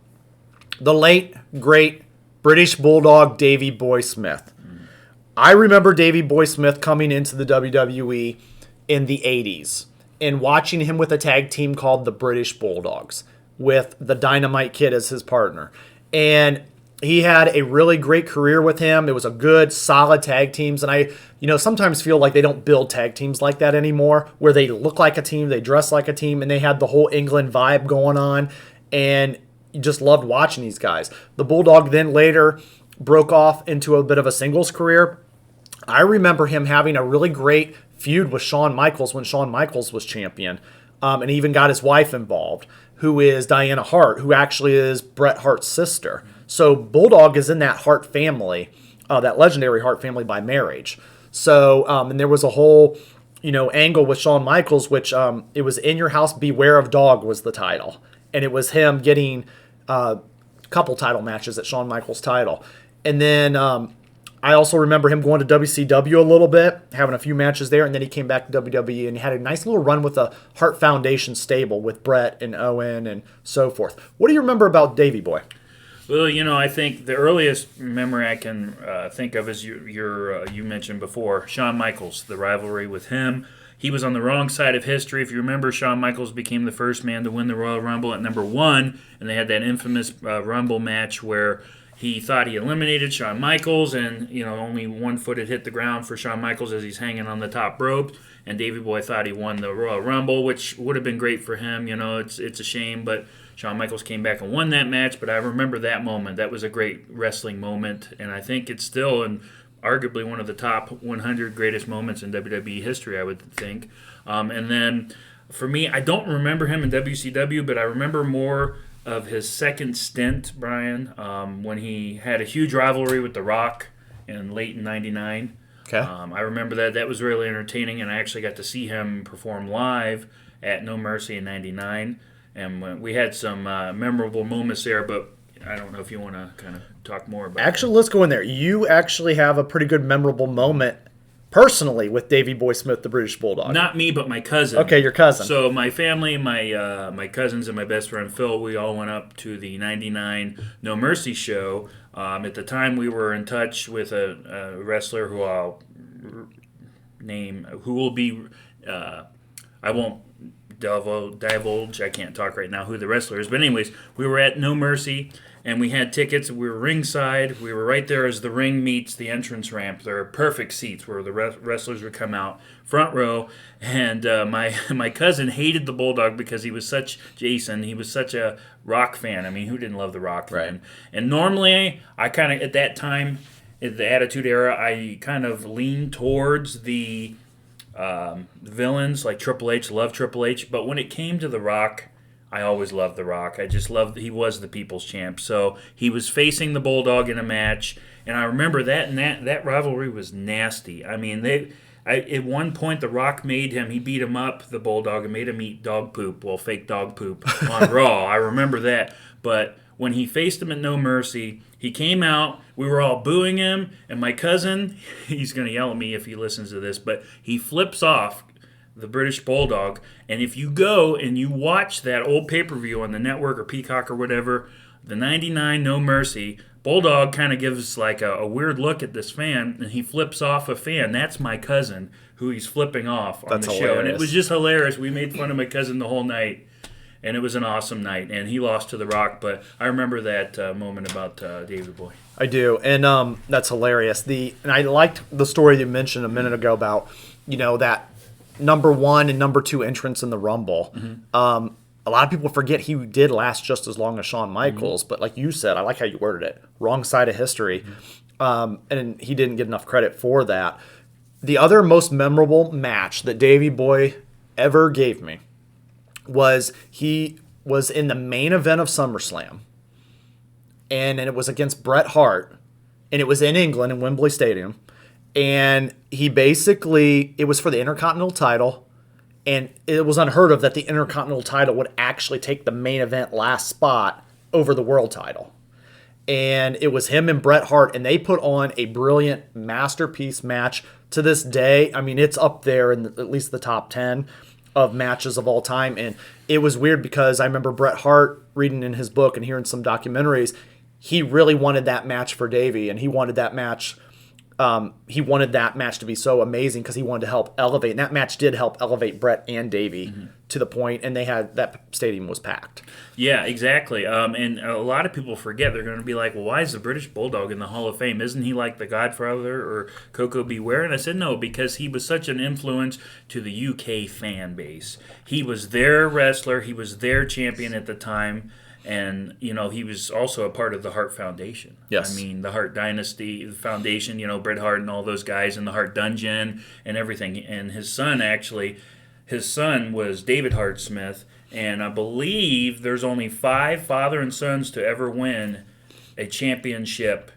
the late, great British Bulldog Davey Boy Smith. I remember Davey Boy Smith coming into the WWE in the 80s and watching him with a tag team called the British Bulldogs with the Dynamite Kid as his partner. And he had a really great career with him. It was a good, solid tag teams. And I, sometimes feel like they don't build tag teams like that anymore, where they look like a team, they dress like a team, and they had the whole England vibe going on. And you just loved watching these guys. The Bulldog then later broke off into a bit of a singles career. I remember him having a really great feud with Shawn Michaels when Shawn Michaels was champion. And he even got his wife involved, who is Diana Hart, who actually is Bret Hart's sister. So Bulldog is in that Hart family, that legendary Hart family by marriage. So, and there was a whole, angle with Shawn Michaels, which it was In Your House, Beware of Dog was the title. And it was him getting a couple title matches at Shawn Michaels' title. And then I also remember him going to WCW a little bit, having a few matches there, and then he came back to WWE and he had a nice little run with the Hart Foundation stable with Bret and Owen and so forth. What do you remember about Davey Boy? Well, I think the earliest memory I can think of is you mentioned before, Shawn Michaels, the rivalry with him. He was on the wrong side of history. If you remember, Shawn Michaels became the first man to win the Royal Rumble at number 1, and they had that infamous Rumble match where he thought he eliminated Shawn Michaels, and only one foot had hit the ground for Shawn Michaels as he's hanging on the top rope. And Davey Boy thought he won the Royal Rumble, which would have been great for him. It's a shame, but Shawn Michaels came back and won that match. But I remember that moment. That was a great wrestling moment, and I think it's still arguably one of the top 100 greatest moments in WWE history, I would think. And then for me, I don't remember him in WCW, but I remember more of his second stint, Bryan, when he had a huge rivalry with The Rock in late in '99. Okay. I remember that. That was really entertaining, and I actually got to see him perform live at No Mercy in '99. And we had some memorable moments there, but I don't know if you want to kind of talk more about Actually, let's go in there. You actually have a pretty good memorable moment personally with Davey Boy Smith, the British Bulldog. Not me, but my cousin. Okay, your cousin. So my family, my cousins, and my best friend Phil, we all went up to the '99 No Mercy show. At the time, we were in touch with a wrestler who I'll name, who will be, I won't divulge, I can't talk right now who the wrestler is. But anyways, we were at No Mercy, and we had tickets. We were ringside. We were right there as the ring meets the entrance ramp. There are perfect seats where the wrestlers would come out, front row. And my cousin hated the Bulldog because he was such a Rock fan. I mean, who didn't love the Rock fan? Right. And normally, I kind of, at that time, in the Attitude Era, I kind of leaned towards the villains like Triple H, loved Triple H. But when it came to the Rock, I always loved The Rock. I just loved, he was the people's champ. So he was facing the Bulldog in a match, and I remember that rivalry was nasty. I mean, at one point, The Rock he beat him up, the Bulldog, and made him eat dog poop, fake dog poop, on Raw. I remember that. But when he faced him at No Mercy, he came out, we were all booing him, and my cousin, he's going to yell at me if he listens to this, but he flips off the British Bulldog, and if you go and you watch that old pay-per-view on the network or Peacock or whatever, the 99 No Mercy, Bulldog kind of gives like a weird look at this fan, and he flips off a fan. That's my cousin who he's flipping off on the show, and it was just hilarious. We made fun of my cousin the whole night. And it was an awesome night, and he lost to The Rock. But I remember that moment about Davey Boy. I do, and that's hilarious. And I liked the story you mentioned a minute ago about that number 1 and number 2 entrance in the Rumble. Mm-hmm. A lot of people forget he did last just as long as Shawn Michaels, but like you said, I like how you worded it. Wrong side of history, and he didn't get enough credit for that. The other most memorable match that Davey Boy ever gave me was he was in the main event of SummerSlam, and it was against Bret Hart, and it was in England in Wembley Stadium, and it was for the Intercontinental title, and it was unheard of that the Intercontinental title would actually take the main event last spot over the world title. And it was him and Bret Hart, and they put on a brilliant masterpiece match. To this day, I mean, it's up there in at least the top 10 of matches of all time. And it was weird because I remember Bret Hart reading in his book and hearing some documentaries, he really wanted that match for Davey, and he wanted that match to be so amazing because he wanted to help elevate. And that match did help elevate Bret and Davey to the point, and that stadium was packed. Yeah, exactly. And a lot of people forget. They're going to be like, well, why is the British Bulldog in the Hall of Fame? Isn't he like the Godfather or Coco Beware? And I said, no, because he was such an influence to the UK fan base. He was their wrestler. He was their champion at the time. And, he was also a part of the Hart Foundation. Yes. I mean, the Hart Dynasty, the Foundation, Bret Hart and all those guys in the Hart Dungeon and everything. And his son was David Hart Smith. And I believe there's only 5 father and sons to ever win a championship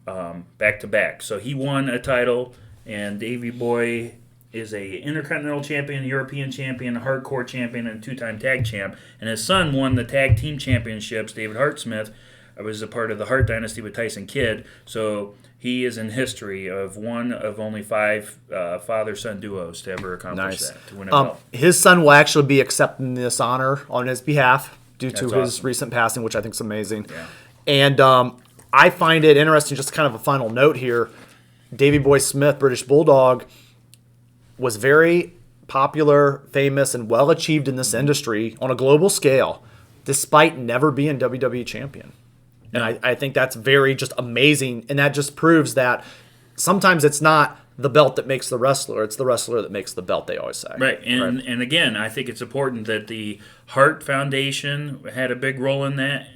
back-to-back. So he won a title, and Davey Boy is a Intercontinental Champion, European Champion, a Hardcore Champion, and 2-time Tag Champ. And his son won the Tag Team Championships. David Hart Smith was a part of the Hart Dynasty with Tyson Kidd. So he is in history of one of only 5 father-son duos to ever accomplish that, to win a belt. His son will actually be accepting this honor on his behalf due to his recent passing, which I think is amazing. Yeah. And I find it interesting, just kind of a final note here, Davey Boy Smith, British Bulldog, was very popular, famous, and well achieved in this industry on a global scale, despite never being WWE champion. And I think that's very just amazing, and that just proves that sometimes it's not the belt that makes the wrestler, it's the wrestler that makes the belt, they always say. Right, and again, I think it's important that the Hart Foundation had a big role in that.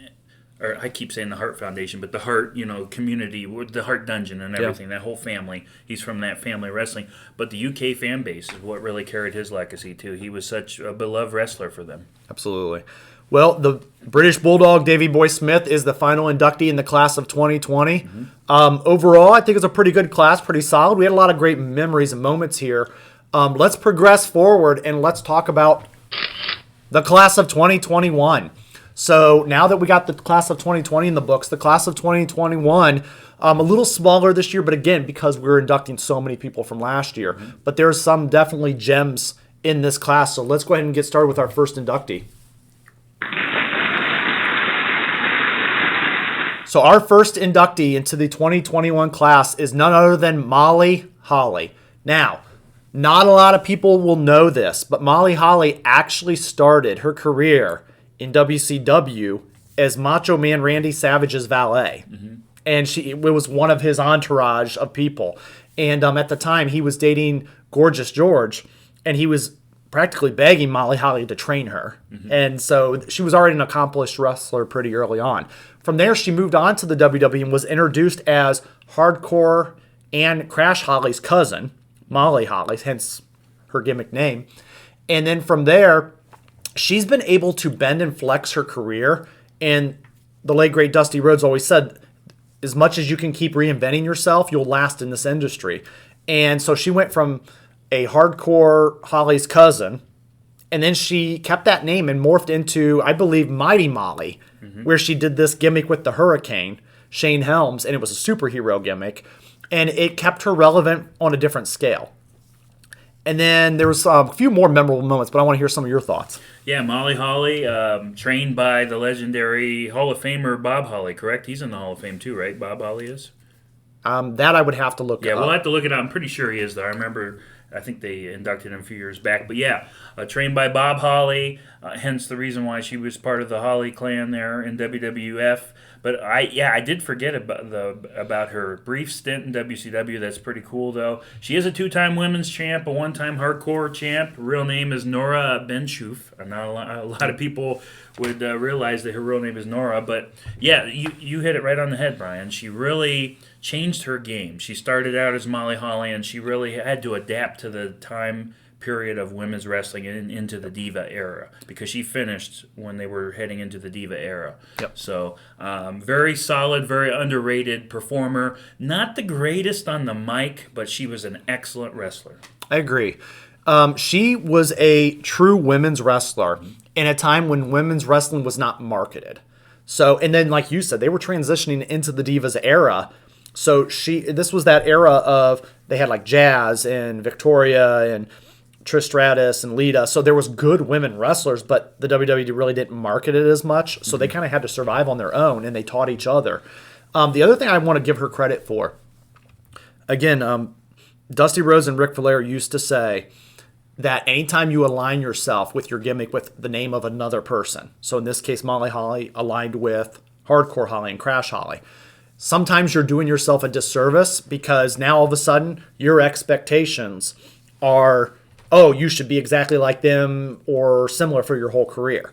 Or I keep saying the Hart Foundation, but the Hart, community, the Hart Dungeon and everything, that whole family. He's from that family wrestling. But the UK fan base is what really carried his legacy, too. He was such a beloved wrestler for them. Absolutely. Well, the British Bulldog, Davey Boy Smith, is the final inductee in the class of 2020. Mm-hmm. Overall, I think it's a pretty good class, pretty solid. We had a lot of great memories and moments here. Let's progress forward, and let's talk about the class of 2021. So now that we got the class of 2020 in the books, the class of 2021, a little smaller this year, but again, because we're inducting so many people from last year. Mm-hmm. But there's some definitely gems in this class. So let's go ahead and get started with our first inductee. So our first inductee into the 2021 class is none other than Molly Holly. Now, not a lot of people will know this, but Molly Holly actually started her career in WCW as Macho Man Randy Savage's valet. Mm-hmm. And it was one of his entourage of people. And at the time, he was dating Gorgeous George, and he was practically begging Molly Holly to train her. Mm-hmm. And so she was already an accomplished wrestler pretty early on. From there, she moved on to the WWE and was introduced as Hardcore and Crash Holly's cousin, Molly Holly, hence her gimmick name. And then from there, she's been able to bend and flex her career, and the late, great Dusty Rhodes always said, as much as you can keep reinventing yourself, you'll last in this industry. And so she went from a Hardcore Holly's cousin And then she kept that name and morphed into, I believe, Mighty Molly, where she did this gimmick with the Hurricane, Shane Helms, and it was a superhero gimmick. And it kept her relevant on a different scale. And then there was a few more memorable moments, but I want to hear some of your thoughts. Yeah, Molly Holly, trained by the legendary Hall of Famer Bob Holly, correct? He's in the Hall of Fame too, right? Bob Holly is? That I would have to look up. Yeah, we'll have to look it up. I'm pretty sure he is, though. I think they inducted him a few years back. But yeah, trained by Bob Holly, hence the reason why she was part of the Holly clan there in WWF. But I did forget about her brief stint in WCW. That's pretty cool, though. She is a 2-time women's champ, a 1-time hardcore champ. Her real name is Nora Benchouf. Not a lot of people would realize that her real name is Nora. But yeah, you hit it right on the head, Bryan. She really changed her game. She started out as Molly Holly, and she really had to adapt to the time period of women's wrestling and into the Diva era, because she finished when they were heading into the Diva era. Yep. So very solid, very underrated performer. Not the greatest on the mic, but she was an excellent wrestler. I agree. She was a true women's wrestler in a time when women's wrestling was not marketed. So, and then like you said, they were transitioning into the Divas era. So this was that era of, they had like Jazz and Victoria and Trish Stratus and Lita. So there was good women wrestlers, but the WWE really didn't market it as much. So they kind of had to survive on their own, and they taught each other. The other thing I want to give her credit for, again, Dusty Rhodes and Ric Flair used to say that anytime you align yourself with your gimmick with the name of another person, so in this case, Molly Holly aligned with Hardcore Holly and Crash Holly, sometimes you're doing yourself a disservice, because now all of a sudden your expectations are, oh, you should be exactly like them or similar for your whole career.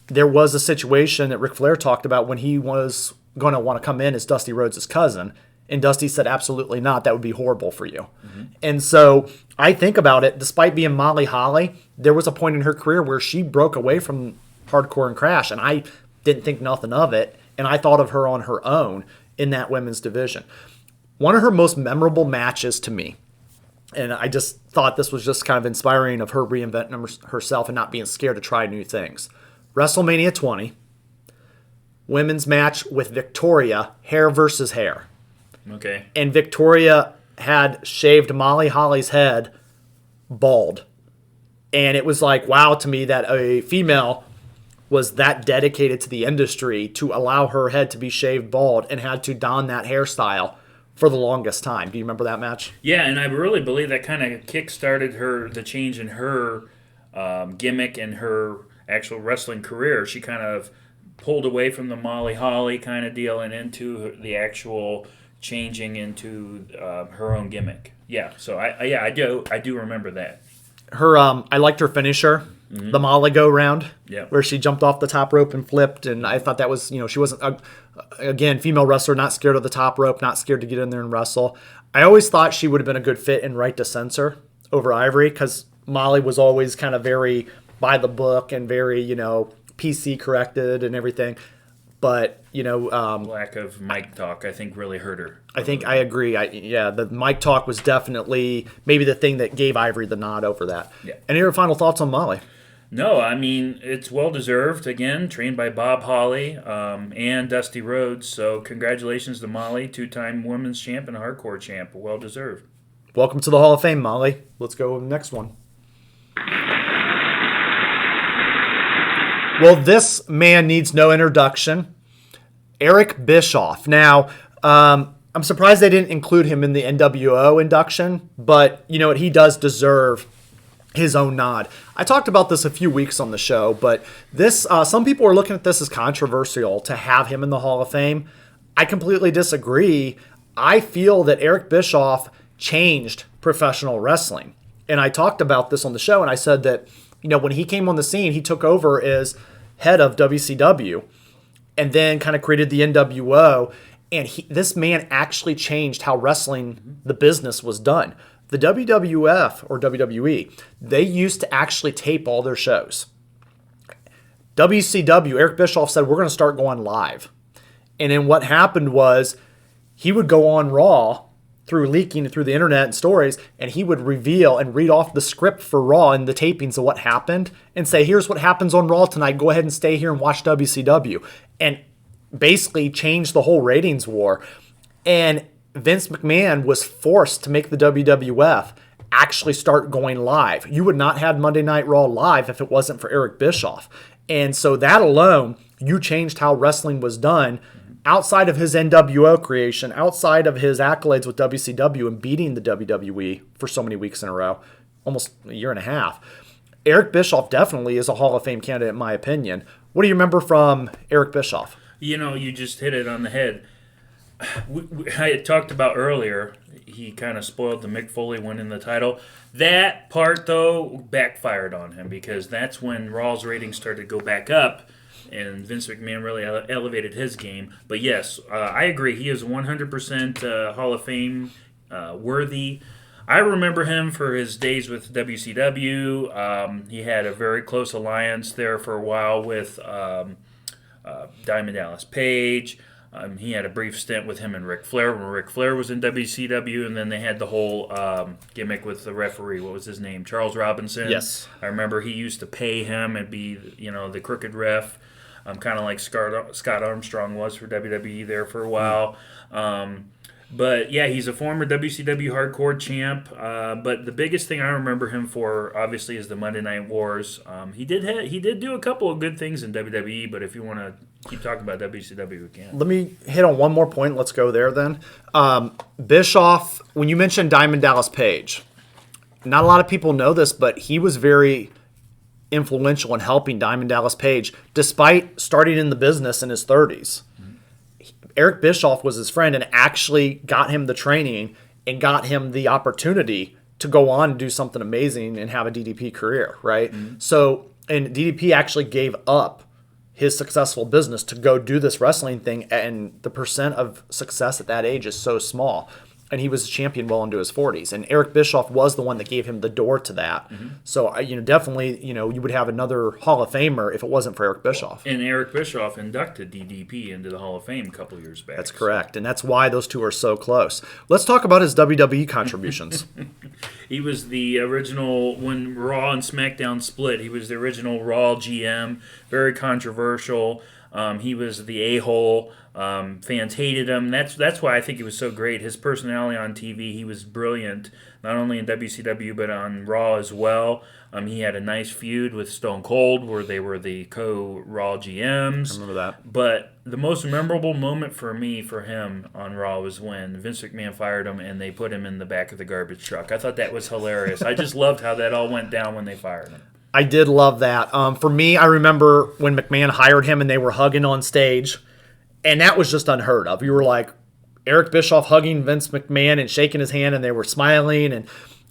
There was a situation that Ric Flair talked about when he was going to want to come in as Dusty Rhodes' cousin, and Dusty said, absolutely not, that would be horrible for you. And so I think about it, despite being Molly Holly, there was a point in her career where she broke away from Hardcore and Crash, and I didn't think nothing of it, and I thought of her on her own in that women's division. One of her most memorable matches to me, and I just thought this was just kind of inspiring of her reinventing herself and not being scared to try new things. WrestleMania 20, women's match with Victoria, hair versus hair. Okay. And Victoria had shaved Molly Holly's head bald. And it was like, wow, to me that a female was that dedicated to the industry to allow her head to be shaved bald and had to don that hairstyle for the longest time. Do you remember that match? Yeah, and I really believe that kind of kick-started the change in her gimmick and her actual wrestling career. She kind of pulled away from the Molly Holly kind of deal and into the actual changing into her own gimmick. Yeah, so I do remember that. Her I liked her finisher, the Molly go round, Yeah. where she jumped off the top rope and flipped, and I thought that was, she wasn't again, female wrestler, not scared of the top rope, not scared to get in there and wrestle. I always thought she would have been a good fit in Right to Censor over Ivory, because Molly was always kind of very by the book and very, PC corrected and everything. But, lack of mic talk, I think, really hurt her. I think I agree. The mic talk was definitely maybe the thing that gave Ivory the nod over that. Yeah. Any other final thoughts on Molly? No, I mean, it's well-deserved. Again, trained by Bob Holly and Dusty Rhodes. So congratulations to Molly, 2-time women's champ and hardcore champ. Well-deserved. Welcome to the Hall of Fame, Molly. Let's go to the next one. Well, this man needs no introduction. Eric Bischoff. Now, I'm surprised they didn't include him in the NWO induction, but you know what? He does deserve his own nod. I talked about this a few weeks on the show, but this some people are looking at this as controversial to have him in the Hall of Fame. I completely disagree. I feel that Eric Bischoff changed professional wrestling. And I talked about this on the show, and I said that, when he came on the scene, he took over as head of WCW and then kind of created the NWO. And this man actually changed how wrestling, the business, was done. The WWF, or WWE, they used to actually tape all their shows. WCW, Eric Bischoff said, we're going to start going live. And then what happened was he would go on Raw through leaking and through the internet and stories, and he would reveal and read off the script for Raw and the tapings of what happened and say, here's what happens on Raw tonight. Go ahead and stay here and watch WCW. And basically changed the whole ratings war. And Vince McMahon was forced to make the WWF actually start going live. You would not have Monday Night Raw live if it wasn't for Eric Bischoff. And so that alone, you changed how wrestling was done outside of his NWO creation, outside of his accolades with WCW and beating the WWE for so many weeks in a row, almost a year and a half. Eric Bischoff definitely is a Hall of Fame candidate, in my opinion. What do you remember from Eric Bischoff? You just hit it on the head. I had talked about earlier, he kind of spoiled the Mick Foley winning the title. That part, though, backfired on him because that's when Raw's ratings started to go back up. And Vince McMahon really elevated his game. But yes, I agree. He is 100% Hall of Fame worthy. I remember him for his days with WCW. He had a very close alliance there for a while with Diamond Dallas Page. He had a brief stint with him and Ric Flair when Ric Flair was in WCW, and then they had the whole gimmick with the referee. What was his name? Charles Robinson. Yes. I remember he used to pay him and be, the crooked ref. Kind of like Scott Armstrong was for WWE there for a while. But yeah, he's a former WCW Hardcore champ. But the biggest thing I remember him for, obviously, is the Monday Night Wars. He did do a couple of good things in WWE. But if you want to keep talking about WCW, we can. Let me hit on one more point. Let's go there then. Bischoff, when you mentioned Diamond Dallas Page, not a lot of people know this, but he was very influential in helping Diamond Dallas Page, despite starting in the business in his 30s. Eric Bischoff was his friend and actually got him the training and got him the opportunity to go on and do something amazing and have a DDP career, right? So, and DDP actually gave up his successful business to go do this wrestling thing, and the percent of success at that age is so small. And he was a champion well into his 40s. And Eric Bischoff was the one that gave him the door to that. So, definitely, you would have another Hall of Famer if it wasn't for Eric Bischoff. And Eric Bischoff inducted DDP into the Hall of Fame a couple of years back. That's correct. And that's why those two are so close. Let's talk about his WWE contributions. He was the original, when Raw and SmackDown split, he was the original Raw GM, very controversial. He was the a-hole. Fans hated him. That's why I think he was so great. His personality on TV, he was brilliant, not only in WCW but on Raw as well. He had a nice feud with Stone Cold where they were the co-Raw GMs. I remember that. But the most memorable moment for him on Raw was when Vince McMahon fired him and they put him in the back of the garbage truck. I thought that was hilarious. I just loved how that all went down when they fired him. I did love that. For me, I remember when McMahon hired him and they were hugging on stage, and that was just unheard of. You were like Eric Bischoff hugging Vince McMahon and shaking his hand, and they were smiling,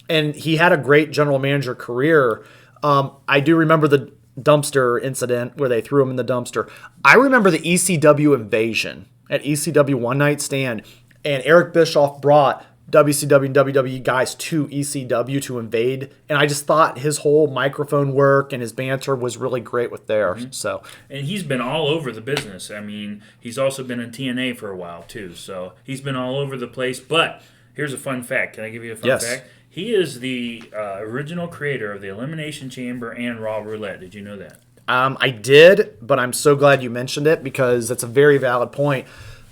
and he had a great general manager career. I do remember the dumpster incident where they threw him in the dumpster. I remember the ECW invasion at ECW One Night Stand, and Eric Bischoff brought WCW and WWE guys to ECW to invade, and I just thought his whole microphone work and his banter was really great with theirs. So, and he's been all over the business. I mean, he's also been in TNA for a while too, so he's been all over the place. But here's a fun fact. Can I give you a fun fact? He is the original creator of the Elimination Chamber and Raw Roulette. Did you know that? I did, but I'm so glad you mentioned it because it's a very valid point.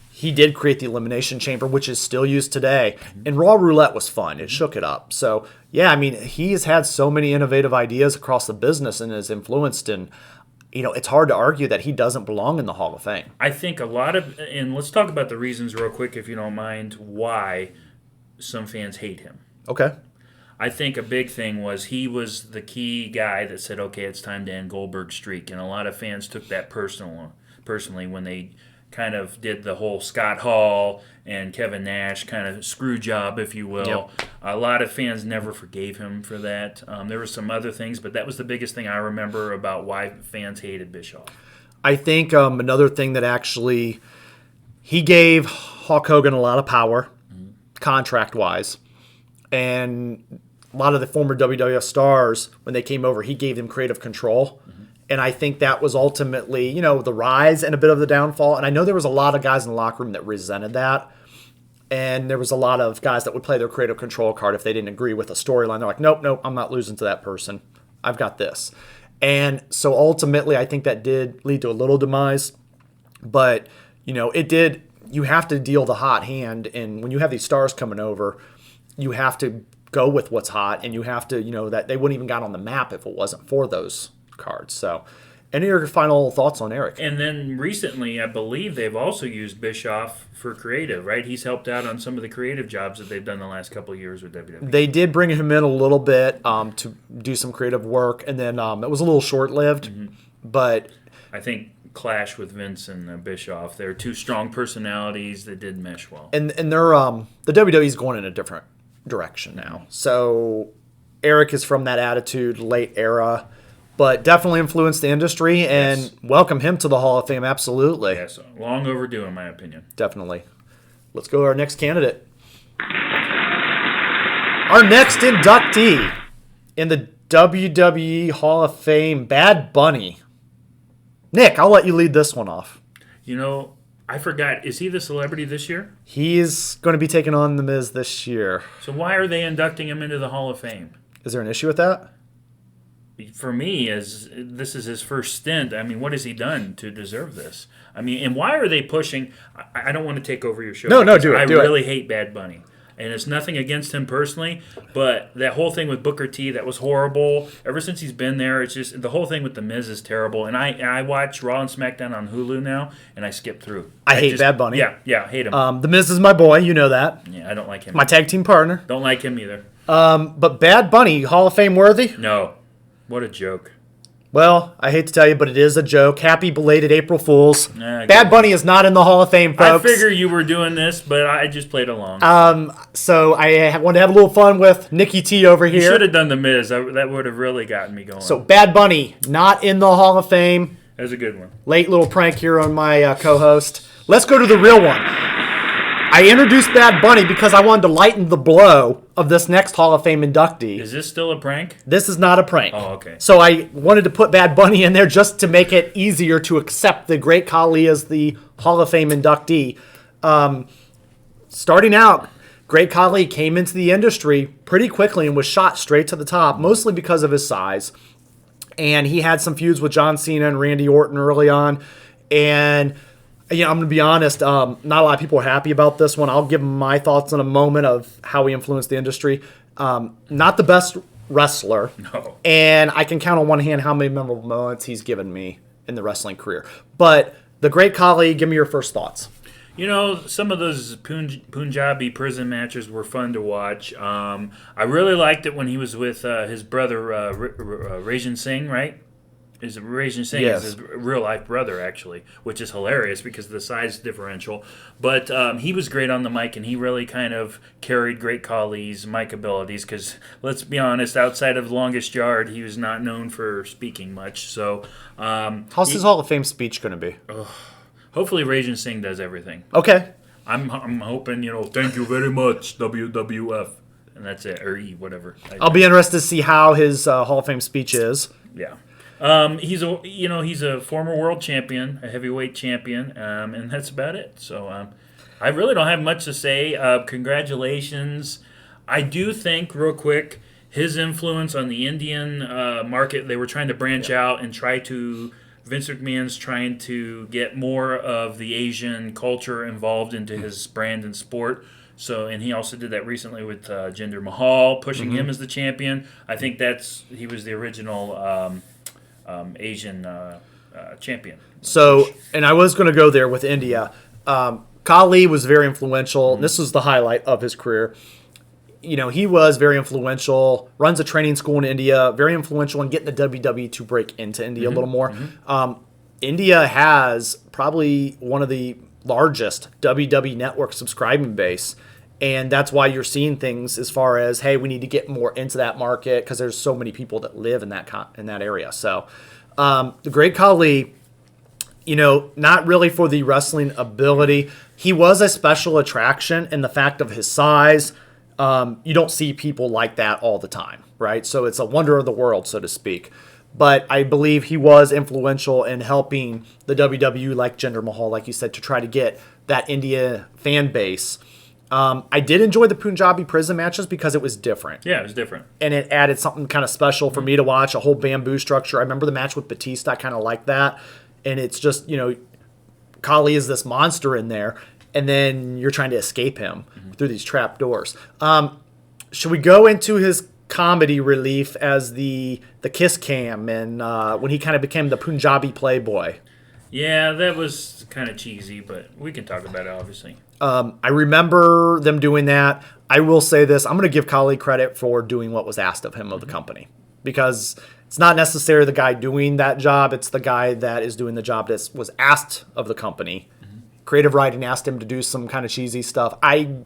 He did create the Elimination Chamber, which is still used today. And Raw Roulette was fun. It shook it up. So, yeah, I mean, he has had so many innovative ideas across the business and has influenced, and, it's hard to argue that he doesn't belong in the Hall of Fame. I think a lot of, and let's talk about the reasons real quick, if you don't mind, why some fans hate him. Okay. I think a big thing was he was the key guy that said, okay, it's time to end Goldberg's streak. And a lot of fans took that personally when they kind of did the whole Scott Hall and Kevin Nash kind of screw job, if you will. Yep. A lot of fans never forgave him for that. There were some other things, but that was the biggest thing I remember about why fans hated Bischoff. I think another thing that actually he gave Hulk Hogan a lot of power, contract-wise, and a lot of the former WWF stars, when they came over, he gave them creative control. And I think that was ultimately, the rise and a bit of the downfall. And I know there was a lot of guys in the locker room that resented that. And there was a lot of guys that would play their creative control card if they didn't agree with a storyline. They're like, nope, I'm not losing to that person. I've got this. And so ultimately, I think that did lead to a little demise. But, it did. You have to deal the hot hand. And when you have these stars coming over, you have to go with what's hot. And you have to, that they wouldn't even got on the map if it wasn't for those cards. So, any of your final thoughts on Eric? And then recently, I believe they've also used Bischoff for creative, right? He's helped out on some of the creative jobs that they've done the last couple of years with WWE. They did bring him in a little bit to do some creative work, and then it was a little short-lived. But I think clash with Vince and Bischoff. They're two strong personalities that did mesh well. And they're the WWE's going in a different direction now. So Eric is from that Attitude late era, but definitely influenced the industry, and welcome him to the Hall of Fame, absolutely. Yes, long overdue in my opinion. Definitely. Let's go to our next candidate. Our next inductee in the WWE Hall of Fame, Bad Bunny. Nick, I'll let you lead this one off. I forgot. Is he the celebrity this year? He's going to be taking on The Miz this year. So why are they inducting him into the Hall of Fame? Is there an issue with that? For me, as this is his first stint, what has he done to deserve this? And why are they pushing? I don't want to take over your show. No, do it. I really hate Bad Bunny. And it's nothing against him personally, but that whole thing with Booker T, that was horrible. Ever since he's been there, it's just the whole thing with The Miz is terrible. And I watch Raw and SmackDown on Hulu now, and I skip through. I hate Bad Bunny. Yeah, I hate him. The Miz is my boy, you know that. Yeah, I don't like him. My tag team partner. Don't like him either. But Bad Bunny, Hall of Fame worthy? No. What a joke. Well, I hate to tell you, but it is a joke. Happy belated April Fools. Bad Bunny is not in the Hall of Fame, folks. I figure you were doing this, but I just played along. So I wanted to have a little fun with Nikki T over here. You should have done The Miz. That would have really gotten me going. So Bad Bunny, not in the Hall of Fame. That was a good one. Late little prank here on my co-host. Let's go to the real one. I introduced Bad Bunny because I wanted to lighten the blow of this next Hall of Fame inductee. Is this still a prank? This is not a prank. Oh, okay. So I wanted to put Bad Bunny in there just to make it easier to accept the Great Khali as the Hall of Fame inductee. Starting out, Great Khali came into the industry pretty quickly and was shot straight to the top, mostly because of his size. And he had some feuds with John Cena and Randy Orton early on. And I'm going to be honest, not a lot of people are happy about this one. I'll give my thoughts in a moment of how he influenced the industry. Not the best wrestler. No. And I can count on one hand how many memorable moments he's given me in the wrestling career. But the Great Khali, give me your first thoughts. Some of those Punjabi prison matches were fun to watch. I really liked it when he was with his brother, Rajan Singh, right? Rajan Singh is his real-life brother, actually, which is hilarious because of the size differential. But he was great on the mic, and he really kind of carried Great Khali's mic abilities because, let's be honest, outside of Longest Yard, he was not known for speaking much. So, how's his Hall of Fame speech going to be? Hopefully Rajan Singh does everything. Okay. I'm hoping, thank you very much, WWF. And that's it, or E, whatever. I'll be interested to see how his Hall of Fame speech is. Yeah. He's a former world champion, a heavyweight champion, and that's about it. So I really don't have much to say. Congratulations. I do think, real quick, his influence on the Indian market, they were trying to branch out and Vince McMahon's trying to get more of the Asian culture involved into his brand and sport. So, and he also did that recently with Jinder Mahal, pushing him as the champion. I think he was the original Asian champion. So, and I was going to go there with India. Khali was very influential. Mm-hmm. This was the highlight of his career. He was very influential, runs a training school in India, very influential in getting the WWE to break into India a little more. Mm-hmm. India has probably one of the largest WWE network subscribing base. And that's why you're seeing things as far as, hey, we need to get more into that market because there's so many people that live in that area. So the Great Khali, not really for the wrestling ability. He was a special attraction in the fact of his size. You don't see people like that all the time, right? So it's a wonder of the world, so to speak. But I believe he was influential in helping the WWE, like Jinder Mahal, like you said, to try to get that India fan base I did enjoy the Punjabi prison matches because it was different. Yeah, it was different. And it added something kind of special for me to watch, a whole bamboo structure. I remember the match with Batista, I kind of like that. And it's just, Khali is this monster in there, and then you're trying to escape him through these trap doors. Should we go into his comedy relief as the kiss cam and when he kind of became the Punjabi playboy? Yeah, that was kind of cheesy, but we can talk about it, obviously. I remember them doing that. I will say this. I'm going to give Khali credit for doing what was asked of him of the company, because it's not necessarily the guy doing that job. It's the guy that is doing the job that was asked of the company. Creative writing asked him to do some kind of cheesy stuff. I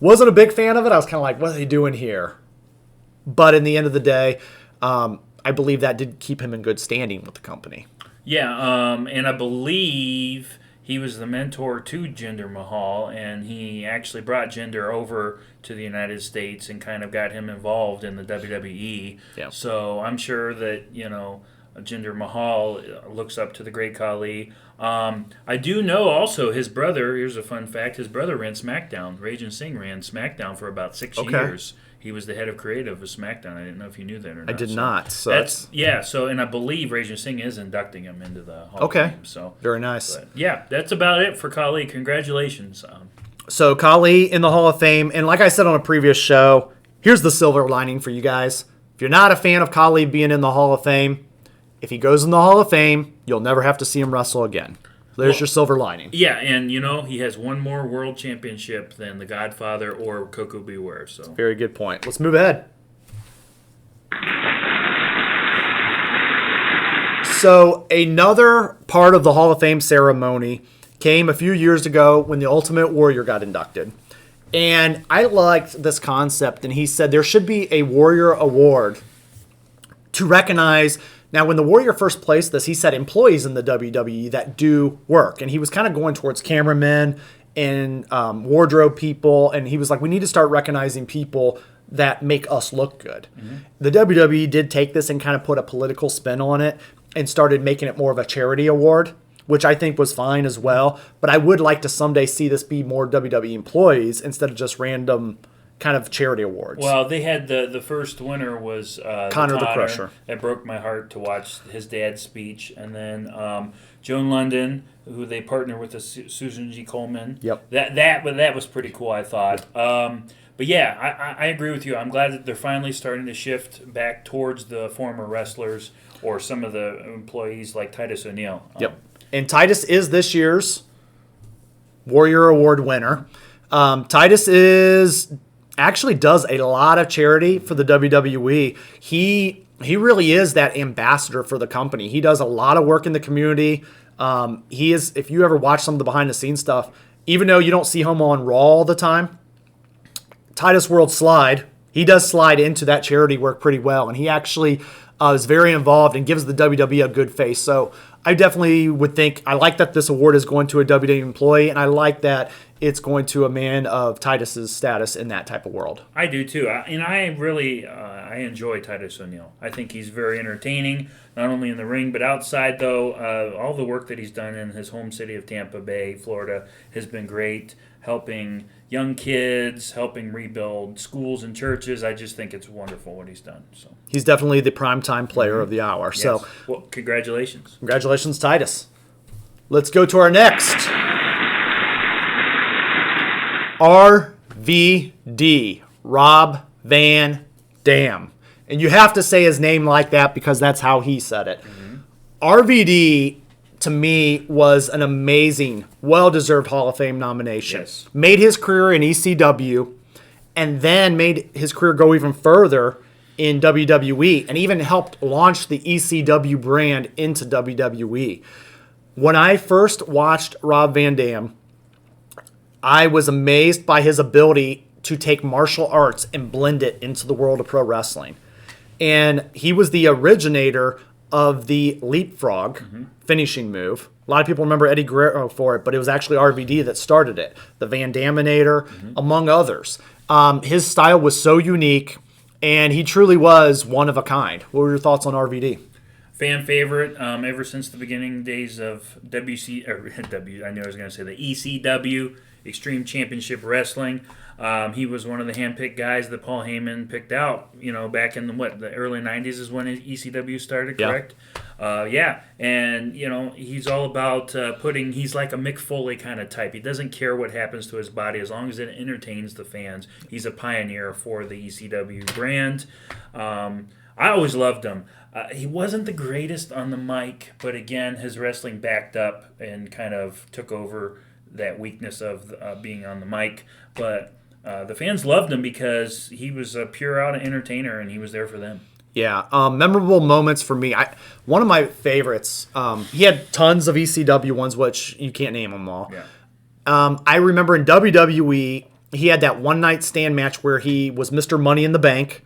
wasn't a big fan of it. I was kind of like, what are they doing here? But in the end of the day, I believe that did keep him in good standing with the company. Yeah, and I believe he was the mentor to Jinder Mahal, and he actually brought Jinder over to the United States and kind of got him involved in the WWE. Yeah. So I'm sure that, Jinder Mahal looks up to the Great Khali. I do know also his brother, here's a fun fact, his brother ran SmackDown. Raging Singh ran SmackDown for about 6 years. He was the head of creative of SmackDown. I didn't know if you knew that or not. I did not. So and I believe Raging Singh is inducting him into the Hall of Fame. So very nice. But yeah, that's about it for Khali. Congratulations. So Khali in the Hall of Fame, and like I said on a previous show, here's the silver lining for you guys. If you're not a fan of Khali being in the Hall of Fame, if he goes in the Hall of Fame, you'll never have to see him wrestle again. There's your silver lining. Yeah, and he has one more world championship than the Godfather or Coco Beware. So very good point. Let's move ahead. So another part of the Hall of Fame ceremony came a few years ago when the Ultimate Warrior got inducted. And I liked this concept, and he said there should be a Warrior Award to recognize. Now, when the Warrior first placed this, he said employees in the WWE that do work. And he was kind of going towards cameramen and wardrobe people. And he was like, we need to start recognizing people that make us look good. The WWE did take this and kind of put a political spin on it and started making it more of a charity award, which I think was fine as well. But I would like to someday see this be more WWE employees instead of just random kind of charity awards. Well, they had the first winner was Connor the Crusher. That broke my heart to watch his dad's speech. And then Joan London, who they partner with Susan G. Coleman. Yep. That was pretty cool, I thought. But yeah, I agree with you. I'm glad that they're finally starting to shift back towards the former wrestlers or some of the employees like Titus O'Neil. Yep. And Titus is this year's Warrior Award winner. Titus actually does a lot of charity for the WWE. He really is that ambassador for the company. He does a lot of work in the community. He is, if you ever watch some of the behind the scenes stuff, even though you don't see him on Raw all the time, Titus World Slide, he does slide into that charity work pretty well, and he actually is very involved and gives the WWE a good face. So I definitely would think, I like that this award is going to a WWE employee, and I like that it's going to a man of Titus's status in that type of world. I do too, and I really I enjoy Titus O'Neil. I think he's very entertaining, not only in the ring but outside. Though all the work that he's done in his home city of Tampa Bay, Florida, has been great. Helping young kids, helping rebuild schools and churches. I just think it's wonderful what he's done. So he's definitely the primetime player of the hour. Yes. So, well, congratulations. Congratulations, Titus. Let's go to our next. RVD, Rob Van Dam. And you have to say his name like that because that's how he said it. RVD, to me, was an amazing, well-deserved Hall of Fame nomination. Yes. Made his career in ECW, and then made his career go even further in WWE, and even helped launch the ECW brand into WWE. When I first watched Rob Van Dam, I was amazed by his ability to take martial arts and blend it into the world of pro wrestling. And he was the originator of the leapfrog finishing move. A lot of people remember Eddie Guerrero for it, but it was actually RVD that started it. The Van Daminator, among others. His style was so unique, and he truly was one of a kind. What were your thoughts on RVD? Fan favorite ever since the beginning days of I knew I was going to say the ECW, Extreme Championship Wrestling. He was one of the handpicked guys that Paul Heyman picked out, back in the early 90s is when ECW started, correct? Yeah. And, he's all about he's like a Mick Foley kind of type. He doesn't care what happens to his body as long as it entertains the fans. He's a pioneer for the ECW brand. I always loved him. He wasn't the greatest on the mic, but again, his wrestling backed up and kind of took over that weakness of being on the mic. But the fans loved him because he was a pure-out entertainer, and he was there for them. Yeah, memorable moments for me. One of my favorites, he had tons of ECW ones, which you can't name them all. Yeah. I remember in WWE, he had that one-night stand match where he was Mr. Money in the Bank,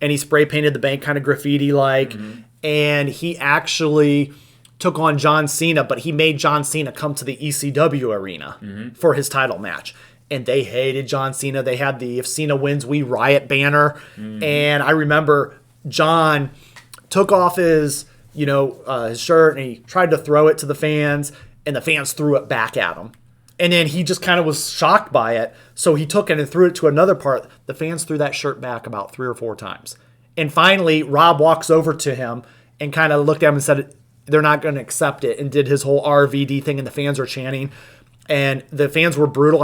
and he spray-painted the bank kind of graffiti-like, and he actually took on John Cena, but he made John Cena come to the ECW arena for his title match. And they hated John Cena. They had the "If Cena wins, we riot" banner. And I remember John took off his shirt and he tried to throw it to the fans, and the fans threw it back at him. And then he just kind of was shocked by it, so he took it and threw it to another part. The fans threw that shirt back about 3 or 4 times. And finally, Rob walks over to him and kind of looked at him and said, they're not going to accept it, and did his whole RVD thing, and the fans are chanting. And the fans were brutal.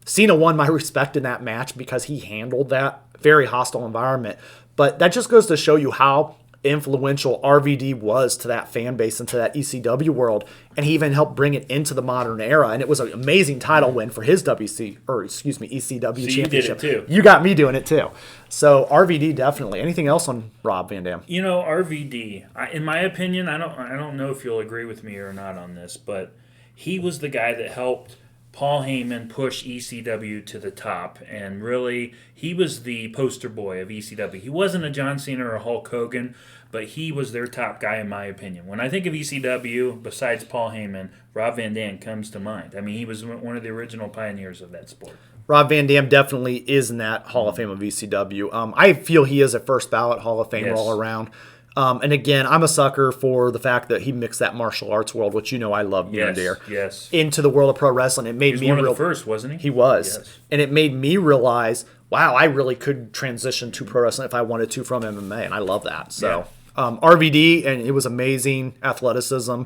Cena won my respect in that match because he handled that very hostile environment. But that just goes to show you how influential RVD was to that fan base and to that ECW world, and he even helped bring it into the modern era. And it was an amazing title win for his ECW championship. You did it too. You got me doing it too. So RVD definitely. Anything else on Rob Van Dam? RVD, in my opinion, I don't know if you'll agree with me or not on this, but he was the guy that helped Paul Heyman push ECW to the top, and really, he was the poster boy of ECW. He wasn't a John Cena or a Hulk Hogan, but he was their top guy, in my opinion. When I think of ECW, besides Paul Heyman, Rob Van Dam comes to mind. I mean, he was one of the original pioneers of that sport. Rob Van Dam definitely is in that Hall of Fame of ECW. I feel he is a first ballot Hall of Famer all around. And again, I'm a sucker for the fact that he mixed that martial arts world, which I love near and dear, into the world of pro wrestling. It made me one of the first, wasn't he? He was. Yes. And it made me realize, wow, I really could transition to pro wrestling if I wanted to from MMA, and I love that. So RVD, and it was amazing athleticism.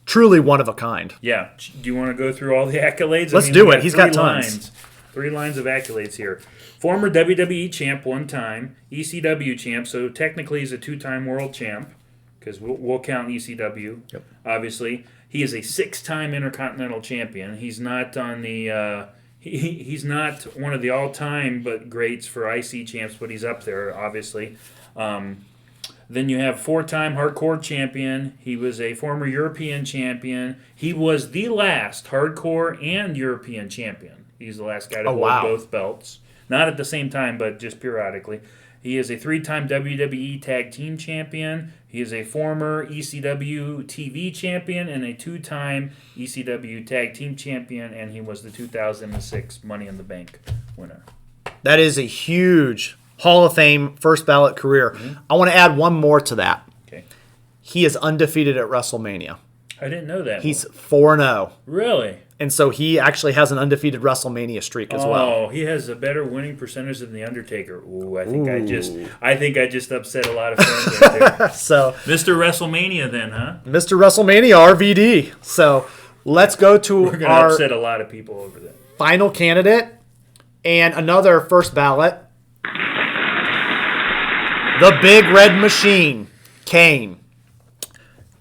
Truly one of a kind. Yeah. Do you want to go through all the accolades? Let's do it. He's got tons. 3 lines of accolades here. Former WWE champ 1 time, ECW champ, so technically he's a 2-time world champ, because we'll count ECW, obviously. He is a 6-time Intercontinental champion. He's not on the he's not one of the all-time greats for IC champs, but he's up there, obviously. Then you have 4-time hardcore champion. He was a former European champion. He was the last hardcore and European champion. He's the last guy to hold both belts. Not at the same time, but just periodically. He is a 3-time WWE Tag Team Champion. He is a former ECW TV Champion and a 2-time ECW Tag Team Champion, and he was the 2006 Money in the Bank winner. That is a huge Hall of Fame first ballot career. I want to add one more to that. Okay. He is undefeated at WrestleMania. I didn't know that. He's 4-0. Really? And so he actually has an undefeated WrestleMania streak as well. Oh, he has a better winning percentage than The Undertaker. Ooh, I think I just upset a lot of fans right there. So Mr. WrestleMania then, huh? Mr. WrestleMania, RVD. So let's go to We're going to upset a lot of people over that. Final candidate and another first ballot. The Big Red Machine, Kane.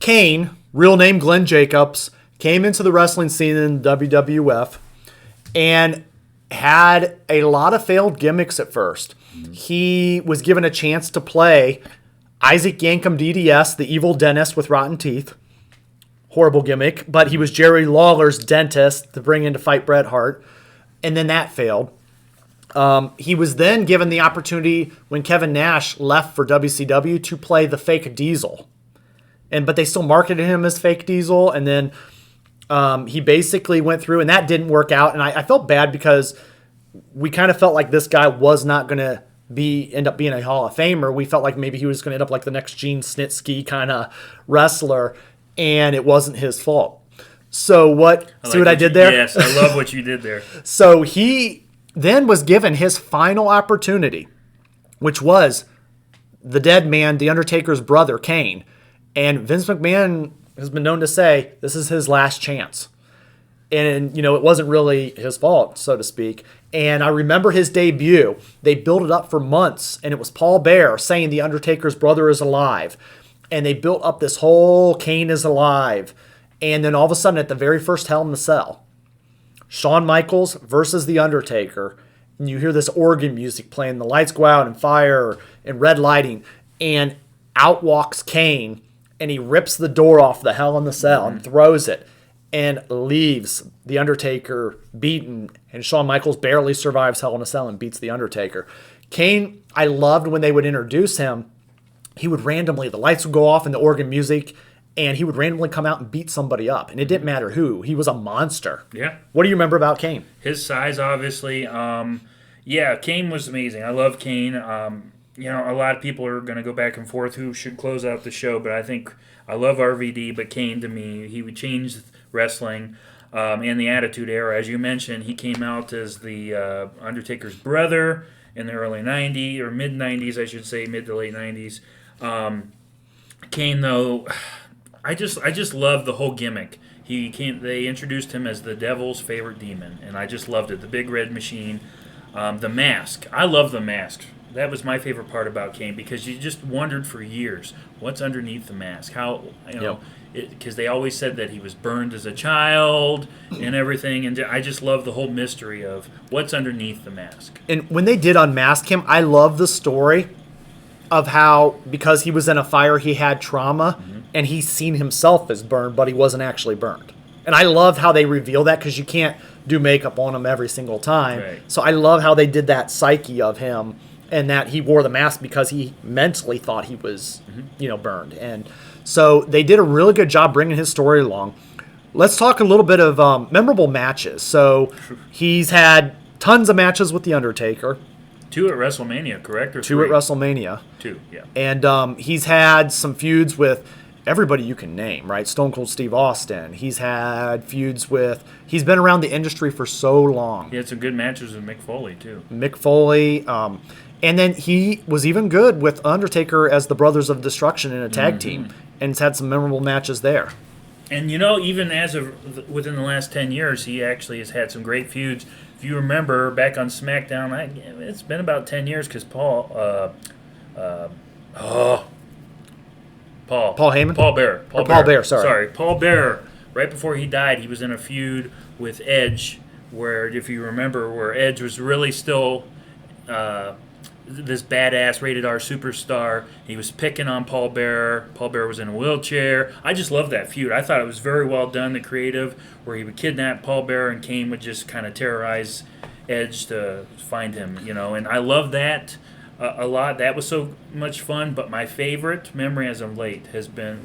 Kane, real name Glenn Jacobs, came into the wrestling scene in WWF and had a lot of failed gimmicks at first. He was given a chance to play Isaac Yankem DDS, the evil dentist with rotten teeth. Horrible gimmick, but he was Jerry Lawler's dentist to bring in to fight Bret Hart, and then that failed. He was then given the opportunity when Kevin Nash left for WCW to play the fake Diesel. But they still marketed him as fake Diesel, and then he basically went through, and that didn't work out. And I felt bad because we kind of felt like this guy was not going to end up being a Hall of Famer. We felt like maybe he was going to end up like the next Gene Snitsky kind of wrestler, and it wasn't his fault. So see what I did there? Yes, I love what you did there. So he then was given his final opportunity, which was the dead man, The Undertaker's brother, Kane. And Vince McMahon has been known to say this is his last chance. And, it wasn't really his fault, so to speak. And I remember his debut. They built it up for months, and it was Paul Bearer saying The Undertaker's brother is alive. And they built up this whole Kane is alive. And then all of a sudden, at the very first Hell in the Cell, Shawn Michaels versus The Undertaker. And you hear this organ music playing. The lights go out and fire and red lighting. And out walks Kane, and he rips the door off the Hell in the Cell and throws it. And leaves The Undertaker beaten, and Shawn Michaels barely survives Hell in a Cell and beats The Undertaker. Kane, I loved when they would introduce him. He would randomly, the lights would go off and the organ music, and he would randomly come out and beat somebody up. And it didn't matter who. He was a monster. Yeah. What do you remember about Kane? His size, obviously. Kane was amazing. I love Kane. A lot of people are going to go back and forth who should close out the show, but I think I love RVD, but Kane, to me, he would change wrestling in the Attitude Era. As you mentioned, he came out as the Undertaker's brother in the early 90s, or mid-90s, I should say, mid to late 90s. Kane, though, I just love the whole gimmick. They introduced him as the devil's favorite demon, and I just loved it. The big red machine, the mask. I love the mask. That was my favorite part about Kane, because you just wondered for years what's underneath the mask. How, because they always said that he was burned as a child and everything, and I just love the whole mystery of what's underneath the mask. And when they did unmask him, I love the story of how, because he was in a fire, he had trauma, and he's seen himself as burned, but he wasn't actually burned. And I love how they reveal that, because you can't do makeup on him every single time. Right. So I love how they did that psyche of him, and that he wore the mask because he mentally thought he was, burned. And so they did a really good job bringing his story along. Let's talk a little bit of memorable matches. So he's had tons of matches with The Undertaker. 2 at WrestleMania, correct? Or 2 3? at WrestleMania. 2, yeah. And he's had some feuds with everybody you can name, right? Stone Cold Steve Austin. He's had feuds with... He's been around the industry for so long. He had some good matches with Mick Foley, too. Mick Foley. And then he was even good with Undertaker as the Brothers of Destruction in a tag team. And he's had some memorable matches there. And, even as of within the last 10 years, he actually has had some great feuds. If you remember, back on SmackDown, it's been about 10 years because Paul Heyman? Paul Bearer. Paul Bearer, sorry. Paul Bearer. Right before he died, he was in a feud with Edge, where, if you remember, where Edge was really still this badass rated R superstar. He was picking on Paul Bearer. Paul Bearer was in a wheelchair. I just love that feud. I thought it was very well done, the creative, where he would kidnap Paul Bearer and Kane would just kind of terrorize Edge to find him, and I love that a lot. That was so much fun. But my favorite memory as of late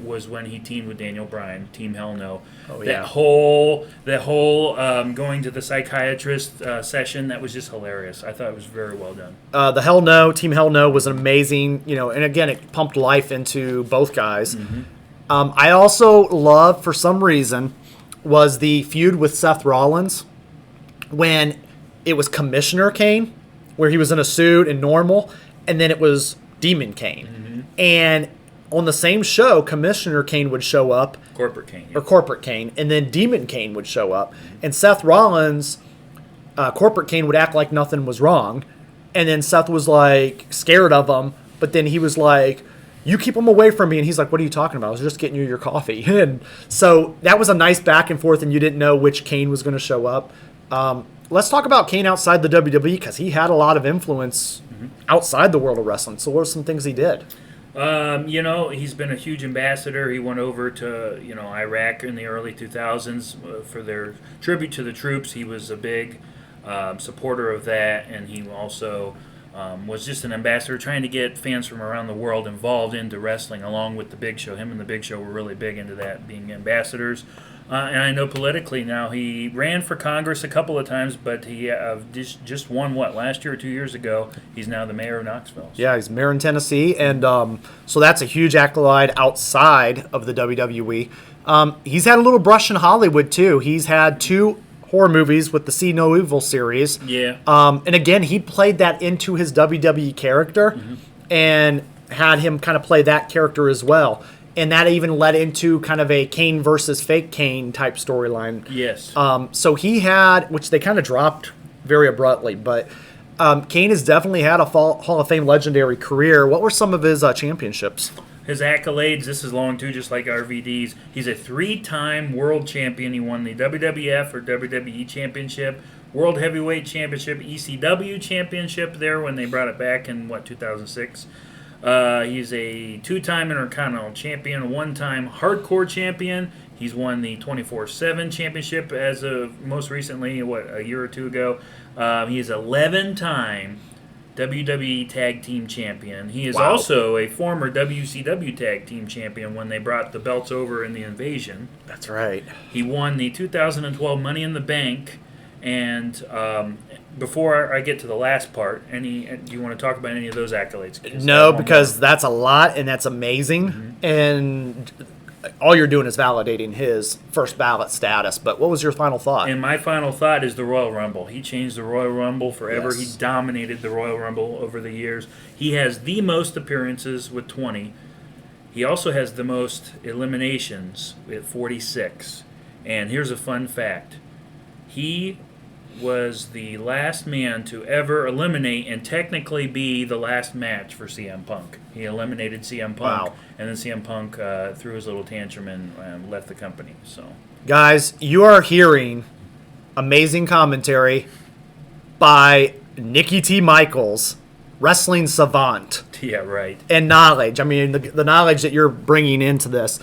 was when he teamed with Daniel Bryan, Team Hell No. Oh, yeah. That whole going to the psychiatrist session, that was just hilarious. I thought it was very well done. The Hell No, Team Hell No was amazing, and again, it pumped life into both guys. I also love, for some reason, was the feud with Seth Rollins when it was Commissioner Kane, where he was in a suit and normal, and then it was Demon Kane. And on the same show, Commissioner Kane would show up. Corporate Kane. Or Corporate Kane. And then Demon Kane would show up. And Seth Rollins, Corporate Kane, would act like nothing was wrong. And then Seth was, scared of him. But then he was like, you keep him away from me. And he's like, what are you talking about? I was just getting you your coffee. And so that was a nice back and forth, and you didn't know which Kane was going to show up. Let's talk about Kane outside the WWE, because he had a lot of influence outside the world of wrestling. So what are some things he did? He's been a huge ambassador. He went over to, Iraq in the early 2000s for their tribute to the troops. He was a big supporter of that, and he also was just an ambassador trying to get fans from around the world involved into wrestling, along with the Big Show. Him and the Big Show were really big into that, being ambassadors. And I know politically now, he ran for Congress a couple of times, but he just won, last year or 2 years ago. He's now the mayor of Knoxville. Yeah, he's mayor in Tennessee, and so that's a huge accolade outside of the WWE. He's had a little brush in Hollywood, too. He's had 2 horror movies with the See No Evil series. Yeah. And again, he played that into his WWE character and had him kind of play that character as well. And that even led into kind of a Kane versus fake Kane type storyline. Yes. So he had, which they kind of dropped very abruptly, but Kane has definitely had a Hall of Fame legendary career. What were some of his championships? His accolades, this is long too, just like RVD's. He's a 3-time world champion. He won the WWF or WWE Championship, World Heavyweight Championship, ECW Championship there when they brought it back in, 2006. He's a 2-time Intercontinental Champion, a 1-time Hardcore Champion. He's won the 24/7 Championship as of most recently, a year or two ago. He is 11-time WWE Tag Team Champion. He is also a former WCW Tag Team Champion when they brought the belts over in the Invasion. That's right. He won the 2012 Money in the Bank. And before I get to the last part, do you want to talk about any of those accolades? No, because that's a lot, and that's amazing. And all you're doing is validating his first ballot status. But what was your final thought? And my final thought is the Royal Rumble. He changed the Royal Rumble forever. Yes. He dominated the Royal Rumble over the years. He has the most appearances with 20. He also has the most eliminations at 46. And here's a fun fact. He was the last man to ever eliminate and technically be the last match for CM Punk. He eliminated CM Punk, and then CM Punk threw his little tantrum and left the company. So, guys, you are hearing amazing commentary by Nikki T. Michaels, wrestling savant. yeah, right. And knowledge. I mean, the knowledge that you're bringing into this.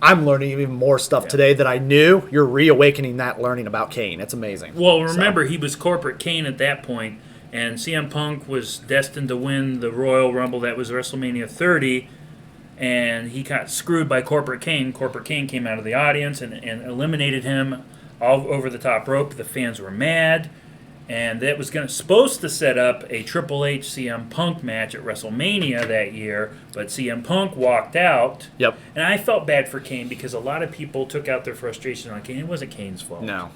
I'm learning even more stuff today that I knew. You're reawakening that learning about Kane. It's amazing. Well, remember, he was corporate Kane at that point, and CM Punk was destined to win the Royal Rumble. That was WrestleMania 30, and he got screwed by corporate Kane. Corporate Kane came out of the audience and eliminated him all over the top rope. The fans were mad, and that was supposed to set up a Triple H CM Punk match at WrestleMania that year, but CM Punk walked out. Yep. And I felt bad for Kane because a lot of people took out their frustration on Kane. It wasn't Kane's fault. No.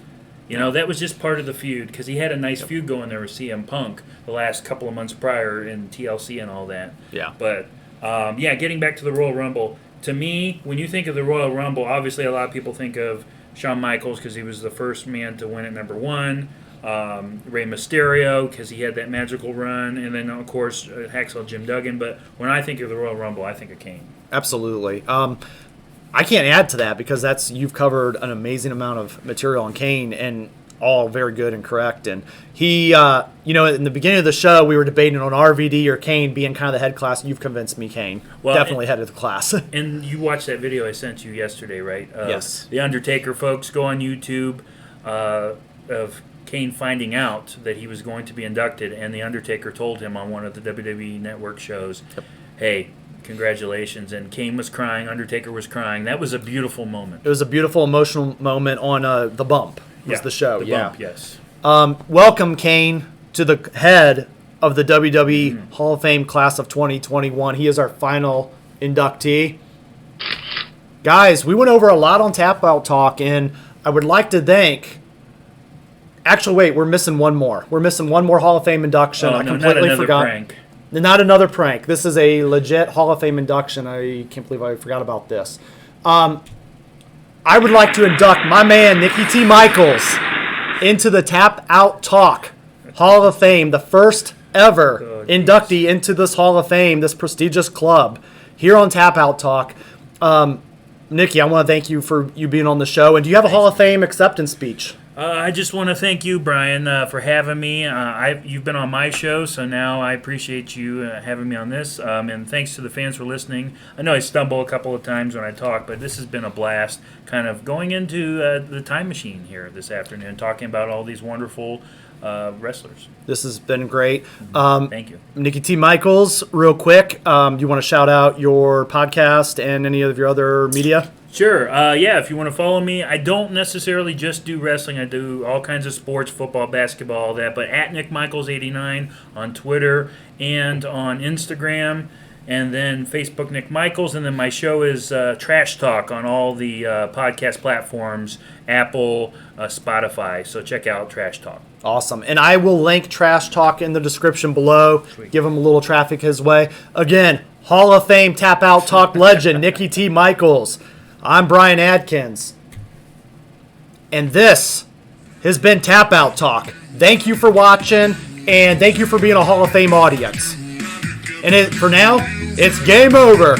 You know, that was just part of the feud because he had a nice feud going there with CM Punk the last couple of months prior in TLC and all that. Yeah. But, getting back to the Royal Rumble, to me, when you think of the Royal Rumble, obviously a lot of people think of Shawn Michaels because he was the first man to win at number 1. Rey Mysterio because he had that magical run, and then of course Hacksaw Jim Duggan. But when I think of the Royal Rumble, I think of Kane. Absolutely. I can't add to that because you've covered an amazing amount of material on Kane and all very good and correct. And he, in the beginning of the show, we were debating on RVD or Kane being kind of the head class. You've convinced me, Kane. Well, definitely head of the class. And you watched that video I sent you yesterday, right? Yes. The Undertaker folks, go on YouTube of Kane finding out that he was going to be inducted, and The Undertaker told him on one of the WWE Network shows, hey, congratulations. And Kane was crying, Undertaker was crying. That was a beautiful moment. It was a beautiful, emotional moment on The Bump was the show. The Bump, yes. Welcome, Kane, to the head of the WWE Hall of Fame class of 2021. He is our final inductee. Guys, we went over a lot on Tap Out Talk, and I would like to thank... Actually, wait, we're missing one more. We're missing one more Hall of Fame induction. I completely forgot. Prank. Not another prank. This is a legit Hall of Fame induction. I can't believe I forgot about this. I would like to induct my man, Nikki T. Michaels, into the Tap Out Talk Hall of Fame, the first ever inductee into this Hall of Fame, this prestigious club, here on Tap Out Talk. Nikki, I want to thank you for you being on the show. And do you have a Hall of Fame acceptance speech? I just want to thank you, Bryan, for having me. You've been on my show, so now I appreciate you having me on this. And thanks to the fans for listening. I know I stumble a couple of times when I talk, but this has been a blast, kind of going into the time machine here this afternoon, talking about all these wonderful wrestlers. This has been great. Thank you. Nikki T. Michaels, real quick, do you want to shout out your podcast and any of your other media? Sure. If you want to follow me, I don't necessarily just do wrestling. I do all kinds of sports, football, basketball, all that. But at Nick Michaels 89 on Twitter and on Instagram. and then Facebook Nick Michaels, and then my show is Trash Talk on all the podcast platforms, Apple, Spotify. So check out Trash Talk. Awesome. And I will link Trash Talk in the description below. Sweet. Give him a little traffic his way. Again, Hall of Fame Tap Out Talk legend, Nikki T. Michaels. I'm Bryan Adkins. And this has been Tap Out Talk. Thank you for watching, and thank you for being a Hall of Fame audience. And for now, it's game over.